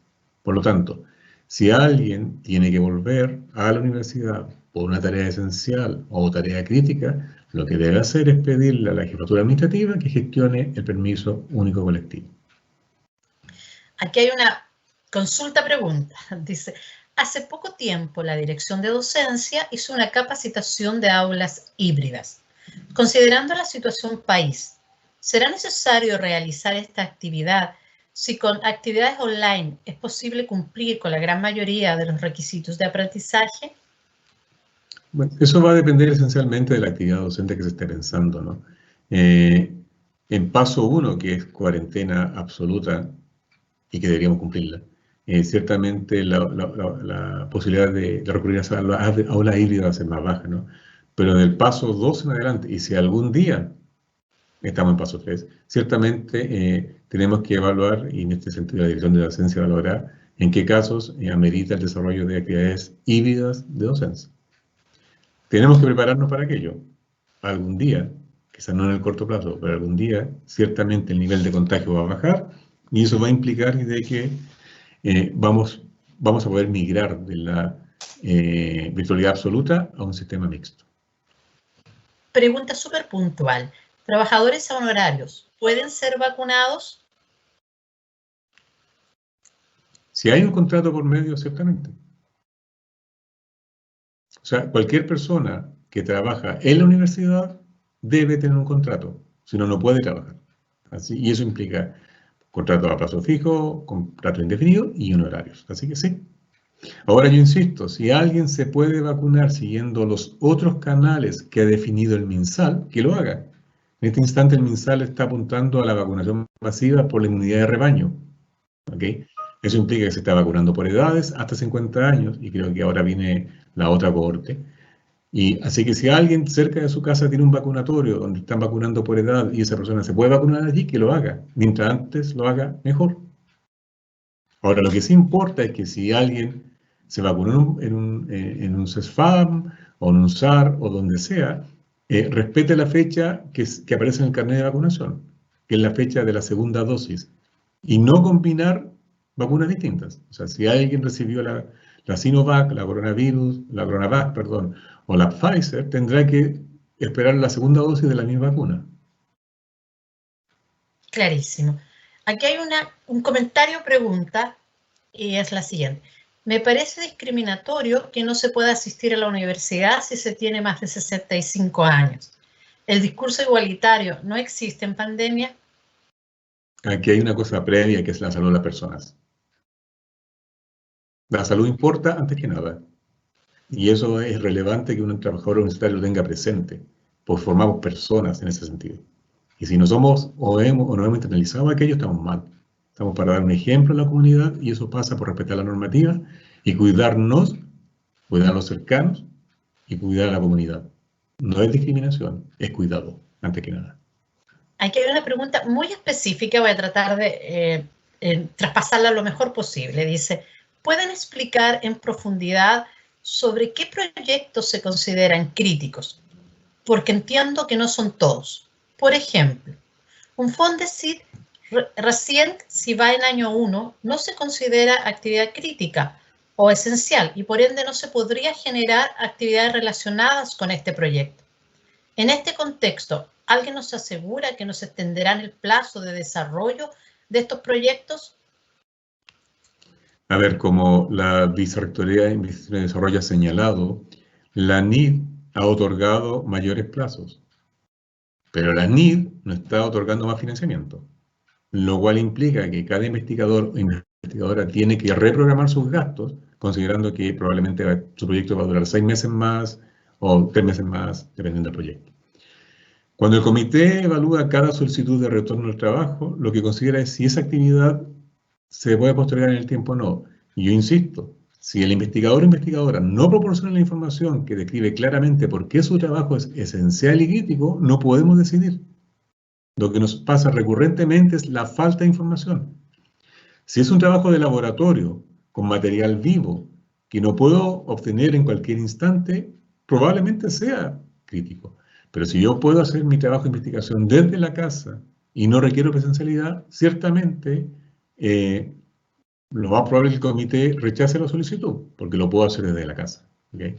Por lo tanto, si alguien tiene que volver a la universidad por una tarea esencial o tarea crítica, lo que debe hacer es pedirle a la jefatura administrativa que gestione el permiso único colectivo. Aquí hay una consulta pregunta. Dice, hace poco tiempo la Dirección de Docencia hizo una capacitación de aulas híbridas. Considerando la situación país, ¿será necesario realizar esta actividad si con actividades online es posible cumplir con la gran mayoría de los requisitos de aprendizaje? Bueno, eso va a depender esencialmente de la actividad docente que se esté pensando, ¿no? En paso 1, que es cuarentena absoluta y que deberíamos cumplirla, ciertamente la posibilidad de recurrir a las aulas híbridas va a ser más baja, ¿no? Pero del paso 2 en adelante, y si algún día estamos en paso 3, ciertamente tenemos que evaluar, y en este sentido la Dirección de la Docencia evaluará en qué casos amerita el desarrollo de actividades híbridas de docencia. Tenemos que prepararnos para aquello. Algún día, quizás no en el corto plazo, pero algún día, ciertamente el nivel de contagio va a bajar y eso va a implicar de que vamos a poder migrar de la virtualidad absoluta a un sistema mixto. Pregunta súper puntual. ¿Trabajadores honorarios pueden ser vacunados? Si hay un contrato por medio, ciertamente. O sea, cualquier persona que trabaja en la universidad debe tener un contrato, si no, no puede trabajar. Así, y eso implica contrato a plazo fijo, contrato indefinido y honorarios. Así que sí. Ahora yo insisto, si alguien se puede vacunar siguiendo los otros canales que ha definido el MinSal, que lo haga. En este instante el MinSal está apuntando a la vacunación masiva por la inmunidad de rebaño. ¿Okay? Eso implica que se está vacunando por edades hasta 50 años, y creo que ahora viene la otra cohorte. Y así que si alguien cerca de su casa tiene un vacunatorio donde están vacunando por edad y esa persona se puede vacunar allí, que lo haga. Mientras antes lo haga, mejor. Ahora, lo que sí importa es que si alguien se vacunó en un CESFAM o en un SAR o donde sea, respete la fecha que aparece en el carnet de vacunación, que es la fecha de la segunda dosis, y no combinar vacunas distintas. O sea, si alguien recibió la Sinovac, la Coronavac, perdón, o la Pfizer, tendrá que esperar la segunda dosis de la misma vacuna. Clarísimo. Aquí hay un comentario pregunta y es la siguiente. Me parece discriminatorio que no se pueda asistir a la universidad si se tiene más de 65 años. ¿El discurso igualitario no existe en pandemia? Aquí hay una cosa previa que es la salud de las personas. La salud importa antes que nada. Y eso es relevante que un trabajador universitario lo tenga presente, pues formamos personas en ese sentido. Y si no somos o no hemos internalizado aquello, estamos mal. Estamos para dar un ejemplo a la comunidad y eso pasa por respetar la normativa y cuidarnos, cuidar a los cercanos y cuidar a la comunidad. No es discriminación, es cuidado, antes que nada. Aquí hay una pregunta muy específica, voy a tratar de traspasarla lo mejor posible. Dice, ¿pueden explicar en profundidad sobre qué proyectos se consideran críticos? Porque entiendo que no son todos. Por ejemplo, un Fondesit recién, si va en año 1, no se considera actividad crítica o esencial y por ende no se podría generar actividades relacionadas con este proyecto. En este contexto, ¿alguien nos asegura que nos extenderán el plazo de desarrollo de estos proyectos? A ver, como la Vicerrectoría de Investigación y Desarrollo ha señalado, la NID ha otorgado mayores plazos, pero la NID no está otorgando más financiamiento, lo cual implica que cada investigador o investigadora tiene que reprogramar sus gastos, considerando que probablemente su proyecto va a durar 6 meses más o 3 meses más, dependiendo del proyecto. Cuando el comité evalúa cada solicitud de retorno al trabajo, lo que considera es si esa actividad se puede postergar en el tiempo o no. Y yo insisto, si el investigador o investigadora no proporciona la información que describe claramente por qué su trabajo es esencial y crítico, no podemos decidir. Lo que nos pasa recurrentemente es la falta de información. Si es un trabajo de laboratorio con material vivo que no puedo obtener en cualquier instante, probablemente sea crítico. Pero si yo puedo hacer mi trabajo de investigación desde la casa y no requiero presencialidad, ciertamente lo más probable es que el comité rechace la solicitud, porque lo puedo hacer desde la casa. ¿Okay?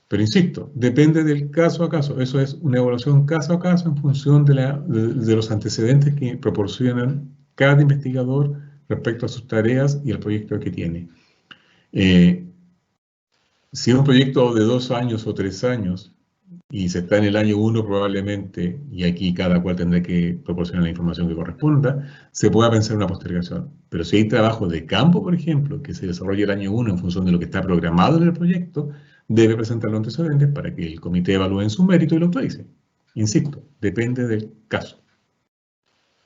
Pero insisto, depende del caso a caso. Eso es una evaluación caso a caso en función de los antecedentes que proporcionan cada investigador respecto a sus tareas y el proyecto que tiene. Si es un proyecto de 2 años o 3 años y se está en el año 1 probablemente, y aquí cada cual tendrá que proporcionar la información que corresponda, se pueda pensar una postergación. Pero si hay trabajo de campo, por ejemplo, que se desarrolla el año 1 en función de lo que está programado en el proyecto, debe presentar los antecedentes para que el comité evalúe en su mérito y lo actualice. Insisto, depende del caso.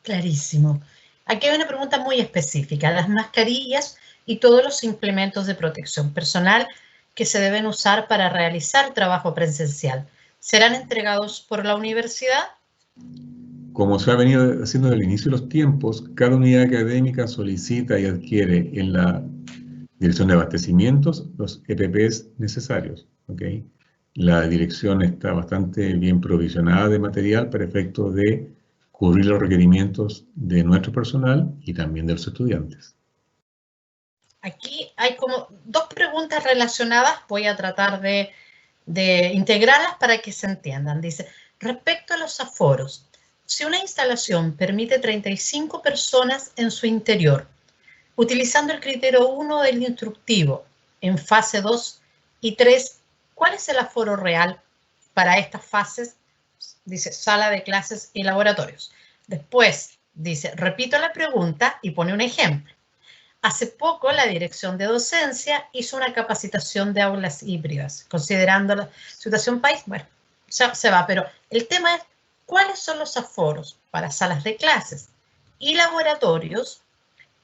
Clarísimo. Aquí hay una pregunta muy específica. Las mascarillas y todos los implementos de protección personal que se deben usar para realizar trabajo presencial. ¿Serán entregados por la universidad? Como se ha venido haciendo desde el inicio de los tiempos, cada unidad académica solicita y adquiere en la Dirección de Abastecimientos los EPPs necesarios. ¿Okay? La dirección está bastante bien provisionada de material para efectos de cubrir los requerimientos de nuestro personal y también de los estudiantes. Aquí hay como dos preguntas relacionadas, voy a tratar de integrarlas para que se entiendan. Dice, respecto a los aforos, si una instalación permite 35 personas en su interior, utilizando el criterio 1 del instructivo, en fase 2 y 3, ¿cuál es el aforo real para estas fases? Dice, sala de clases y laboratorios. Después, dice, repito la pregunta y pone un ejemplo. Hace poco la Dirección de Docencia hizo una capacitación de aulas híbridas, considerando la situación país, bueno, se va, pero el tema es cuáles son los aforos para salas de clases y laboratorios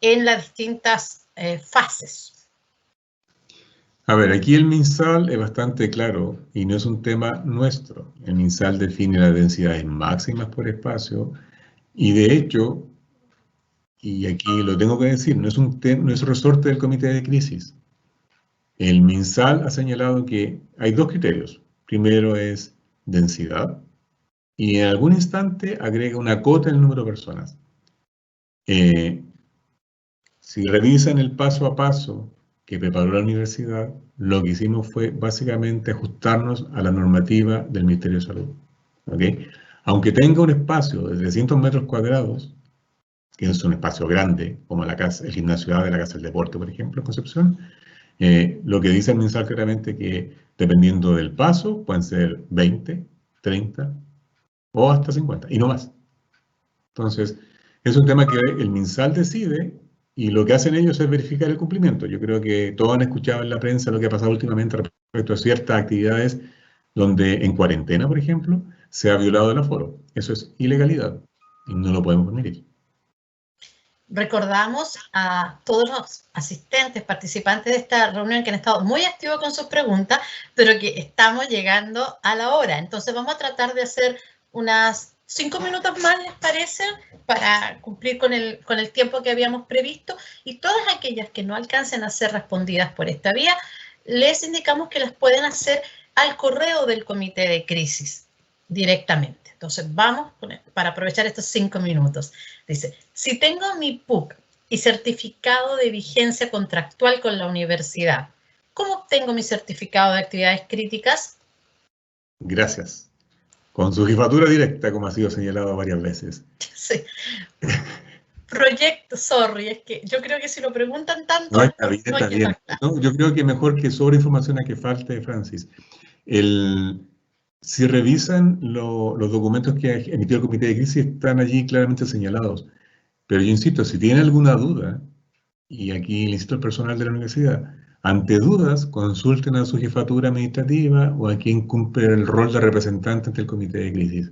en las distintas fases. A ver, aquí el MinSal es bastante claro y no es un tema nuestro. El MinSal define las densidades máximas por espacio y de hecho, y aquí lo tengo que decir, no es resorte del comité de crisis. El MinSal ha señalado que hay dos criterios. Primero es densidad y en algún instante agrega una cota en el número de personas. Si revisan el paso a paso que preparó la universidad, lo que hicimos fue básicamente ajustarnos a la normativa del Ministerio de Salud. ¿Okay? Aunque tenga un espacio de 300 metros cuadrados, que es un espacio grande, como la casa, el gimnasio de la Casa del Deporte, por ejemplo, en Concepción, lo que dice el mensaje claramente que dependiendo del paso, pueden ser 20, 30 o hasta 50, y no más. Entonces, es un tema que el MinSal decide y lo que hacen ellos es verificar el cumplimiento. Yo creo que todos han escuchado en la prensa lo que ha pasado últimamente respecto a ciertas actividades donde en cuarentena, por ejemplo, se ha violado el aforo. Eso es ilegalidad y no lo podemos permitir. Recordamos a todos los asistentes, participantes de esta reunión que han estado muy activos con sus preguntas, pero que estamos llegando a la hora. Entonces vamos a tratar de hacer unas 5 minutos más, ¿les parece? Para cumplir con el tiempo que habíamos previsto. Y todas aquellas que no alcancen a ser respondidas por esta vía, les indicamos que las pueden hacer al correo del comité de crisis directamente. Entonces vamos para aprovechar estos 5 minutos. Dice, si tengo mi PUC y certificado de vigencia contractual con la universidad, ¿cómo obtengo mi certificado de actividades críticas? Gracias. Con su jefatura directa, como ha sido señalado varias veces. Sí. Proyecto, sorry, es que yo creo que si lo preguntan tanto... No, está bien, está bien. No, yo creo que mejor que sobre información a que falte, Francis. Si revisan los documentos que ha emitido el Comité de Crisis, están allí claramente señalados. Pero yo insisto, si tienen alguna duda, y aquí le insisto al personal de la universidad, ante dudas, consulten a su jefatura administrativa o a quien cumple el rol de representante ante el Comité de Crisis.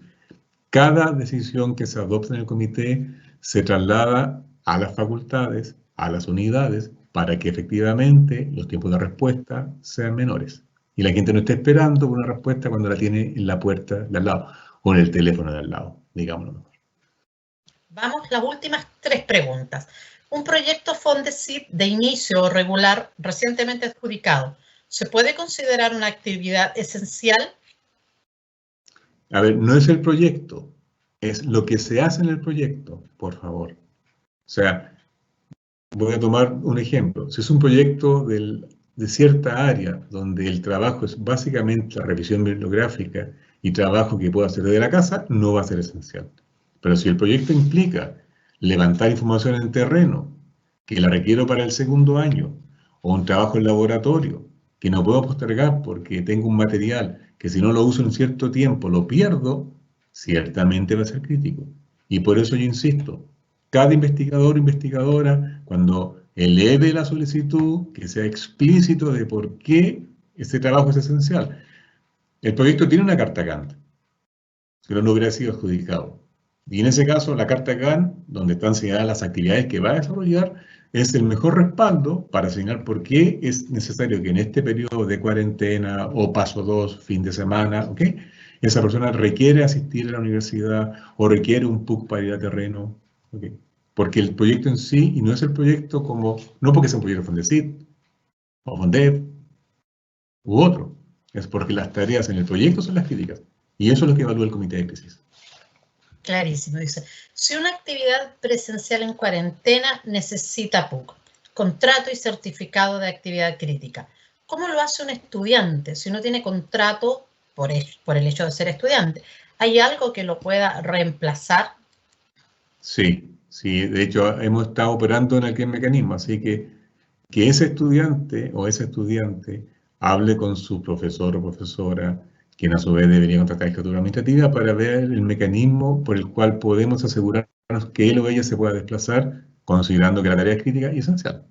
Cada decisión que se adopta en el comité se traslada a las facultades, a las unidades, para que efectivamente los tiempos de respuesta sean menores. Y la gente no esté esperando una respuesta cuando la tiene en la puerta de al lado o en el teléfono de al lado, digámoslo mejor. Vamos, las últimas 3 preguntas. Un proyecto Fondesit de inicio regular recientemente adjudicado, ¿se puede considerar una actividad esencial? A ver, no es el proyecto, es lo que se hace en el proyecto, por favor. O sea, voy a tomar un ejemplo. Si es un proyecto de cierta área donde el trabajo es básicamente la revisión bibliográfica y trabajo que puedo hacer desde la casa, no va a ser esencial. Pero si el proyecto implica levantar información en terreno, que la requiero para el segundo año, o un trabajo en laboratorio, que no puedo postergar porque tengo un material que si no lo uso en cierto tiempo lo pierdo, ciertamente va a ser crítico. Y por eso yo insisto, cada investigador o investigadora, cuando eleve la solicitud, que sea explícito de por qué ese trabajo es esencial. El proyecto tiene una carta Gantt, si no hubiera sido adjudicado. Y en ese caso, la carta Gantt, donde están señaladas las actividades que va a desarrollar, es el mejor respaldo para señalar por qué es necesario que en este periodo de cuarentena o paso 2, fin de semana, ¿ok?, esa persona requiere asistir a la universidad o requiere un PUC para ir a terreno, ¿ok? Porque el proyecto en sí, y no es el proyecto como, no porque sea un proyecto Fondesit o Fondev u otro, es porque las tareas en el proyecto son las críticas. Y eso es lo que evalúa el comité de crisis. Clarísimo, dice. Si una actividad presencial en cuarentena necesita PUC, contrato y certificado de actividad crítica, ¿cómo lo hace un estudiante si no tiene contrato por el hecho de ser estudiante? ¿Hay algo que lo pueda reemplazar? Sí, sí, de hecho hemos estado operando en aquel mecanismo, así que ese estudiante o ese estudiante hable con su profesor o profesora, quien a su vez debería contratar escritura administrativa, para ver el mecanismo por el cual podemos asegurarnos que él o ella se pueda desplazar, considerando que la tarea es crítica y esencial.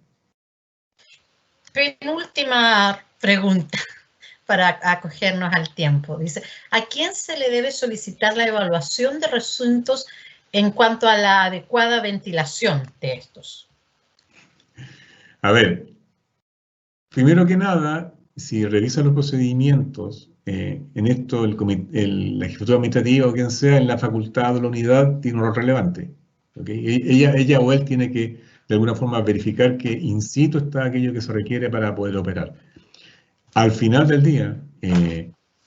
Penúltima pregunta para acogernos al tiempo. Dice, ¿a quién se le debe solicitar la evaluación de recintos en cuanto a la adecuada ventilación de estos? A ver, primero que nada, si revisa los procedimientos, en esto la ejecutiva administrativa o quien sea en la facultad o la unidad tiene un rol relevante. ¿Okay? Ella o él tiene que de alguna forma verificar que in situ está aquello que se requiere para poder operar. Al final del día,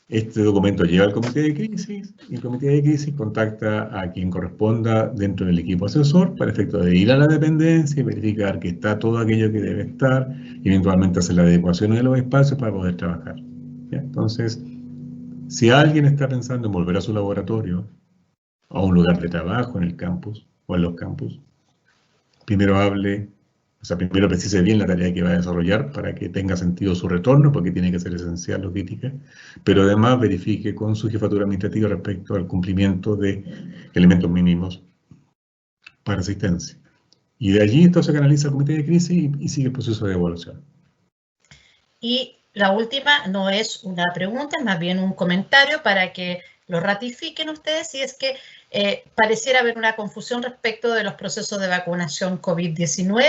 este documento llega al comité de crisis y el comité de crisis contacta a quien corresponda dentro del equipo asesor para efecto de ir a la dependencia y verificar que está todo aquello que debe estar y eventualmente hacer la adecuación de los espacios para poder trabajar. ¿Ya? Entonces, si alguien está pensando en volver a su laboratorio, a un lugar de trabajo en el campus o en los campus, primero primero precise bien la tarea que va a desarrollar para que tenga sentido su retorno, porque tiene que ser esencial o crítica, pero además verifique con su jefatura administrativa respecto al cumplimiento de elementos mínimos para asistencia. Y de allí entonces canaliza el comité de crisis y sigue el proceso de evaluación. Y la última no es una pregunta, es más bien un comentario para que lo ratifiquen ustedes, y es que pareciera haber una confusión respecto de los procesos de vacunación COVID-19,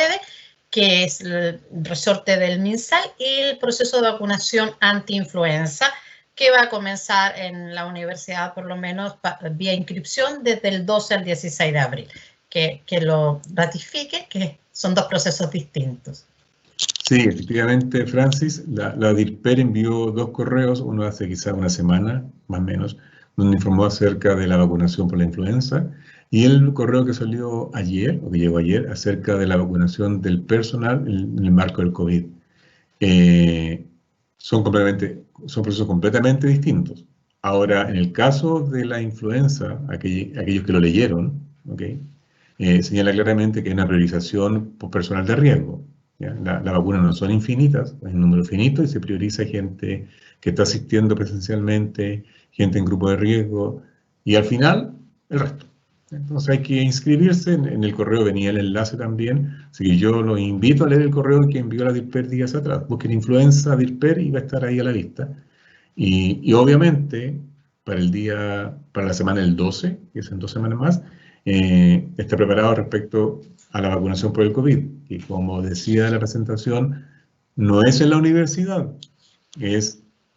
que es el resorte del MinSal, y el proceso de vacunación anti-influenza, que va a comenzar en la universidad, por lo menos vía inscripción, desde el 12 al 16 de abril. Que lo ratifique, que son dos procesos distintos. Sí, efectivamente, Francis, la DIRPER envió 2 correos, uno hace quizá una semana, más o menos, donde informó acerca de la vacunación por la influenza, y el correo que salió ayer, o que llegó ayer, acerca de la vacunación del personal en el marco del COVID. Son procesos completamente distintos. Ahora, en el caso de la influenza, aquellos que lo leyeron, ¿okay? Señala claramente que hay una priorización por personal de riesgo. Las vacunas no son infinitas, hay un número finito y se prioriza gente que está asistiendo presencialmente, gente en grupo de riesgo y al final el resto. Entonces hay que inscribirse, en el correo venía el enlace también, así que yo los invito a leer el correo que envió la DIRPER días atrás. Busquen influenza DIRPER y va a estar ahí a la vista. Y obviamente para la semana del 12, que es en 2 semanas más, está preparado respecto a la vacunación por el COVID, que como decía la presentación, no es en la universidad,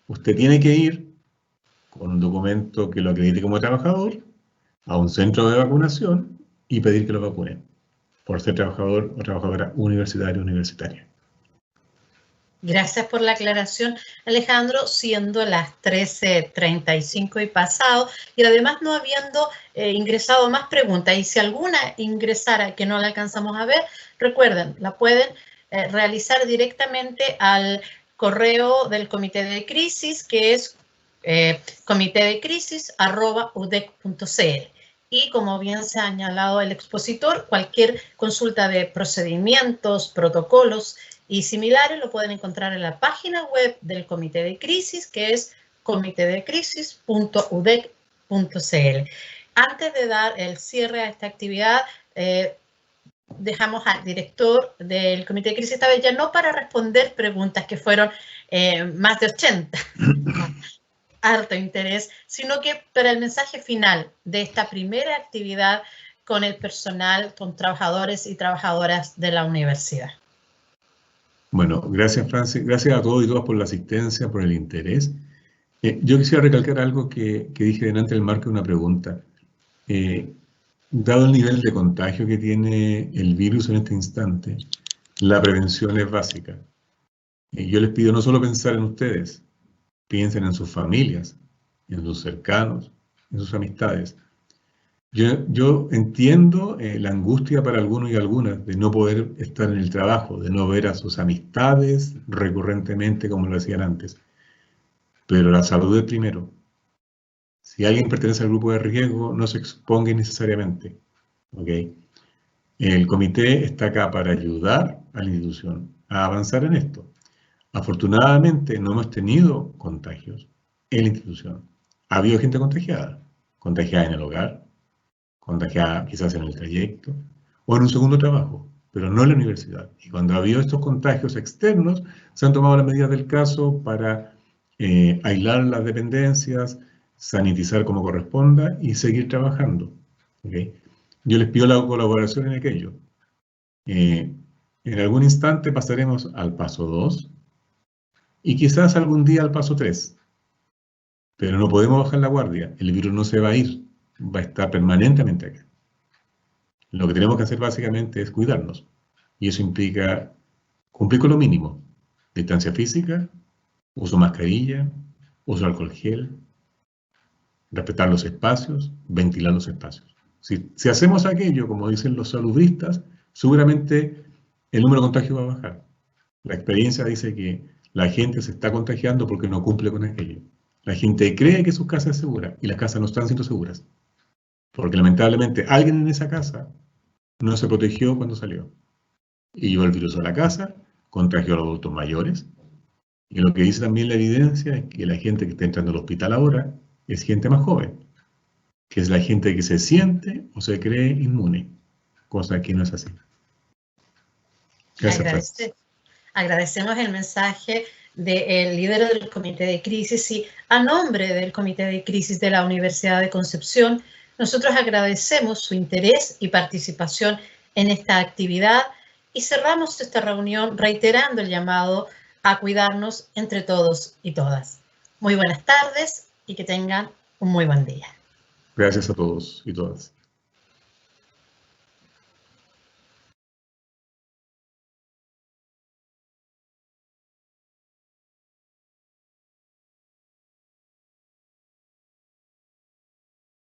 usted tiene que ir con un documento que lo acredite como trabajador a un centro de vacunación y pedir que lo vacunen, por ser trabajador o trabajadora universitario o universitaria. Gracias por la aclaración, Alejandro, siendo las 13:35 y pasado, y además no habiendo ingresado más preguntas. Y si alguna ingresara que no la alcanzamos a ver, recuerden, la pueden realizar directamente al correo del Comité de Crisis, que es comitedecrisis@udec.cl. Y como bien se ha señalado el expositor, cualquier consulta de procedimientos, protocolos y similares lo pueden encontrar en la página web del Comité de Crisis, que es comitedecrisis.udec.cl. Antes de dar el cierre a esta actividad, dejamos al director del Comité de Crisis, esta vez ya no para responder preguntas que fueron más de 80, harto interés, sino que para el mensaje final de esta primera actividad con el personal, con trabajadores y trabajadoras de la universidad. Bueno, gracias, Francis. Gracias a todos y todas por la asistencia, por el interés. Yo quisiera recalcar algo que dije delante del marco de una pregunta. Dado el nivel de contagio que tiene el virus en este instante, la prevención es básica. Yo les pido no solo pensar en ustedes, piensen en sus familias, en sus cercanos, en sus amistades. Yo entiendo la angustia para algunos y algunas de no poder estar en el trabajo, de no ver a sus amistades recurrentemente como lo hacían antes. Pero la salud es primero. Si alguien pertenece al grupo de riesgo, no se exponga innecesariamente. ¿Okay? El comité está acá para ayudar a la institución a avanzar en esto. Afortunadamente no hemos tenido contagios en la institución. Ha habido gente contagiada en el hogar, contagiada quizás en el trayecto o en un segundo trabajo, pero no en la universidad. Y cuando ha habido estos contagios externos, se han tomado las medidas del caso para aislar las dependencias, sanitizar como corresponda y seguir trabajando. ¿Okay? Yo les pido la colaboración en aquello. En algún instante pasaremos al paso 2 y quizás algún día al paso 3. Pero no podemos bajar la guardia. El virus no se va a ir, va a estar permanentemente acá. Lo que tenemos que hacer básicamente es cuidarnos. Y eso implica cumplir con lo mínimo. Distancia física, uso mascarilla, uso alcohol gel, respetar los espacios, ventilar los espacios. Si hacemos aquello, como dicen los salubristas, seguramente el número de contagios va a bajar. La experiencia dice que la gente se está contagiando porque no cumple con aquello. La gente cree que su casa es segura y las casas no están siendo seguras. Porque lamentablemente alguien en esa casa no se protegió cuando salió. Y llevó el virus a la casa, contagió a los adultos mayores. Y lo que dice también la evidencia es que la gente que está entrando al hospital ahora es gente más joven, que es la gente que se siente o se cree inmune, cosa que no es así. Gracias. Agradecemos el mensaje del líder del Comité de Crisis y a nombre del Comité de Crisis de la Universidad de Concepción, nosotros agradecemos su interés y participación en esta actividad y cerramos esta reunión reiterando el llamado a cuidarnos entre todos y todas. Muy buenas tardes y que tengan un muy buen día. Gracias a todos y todas.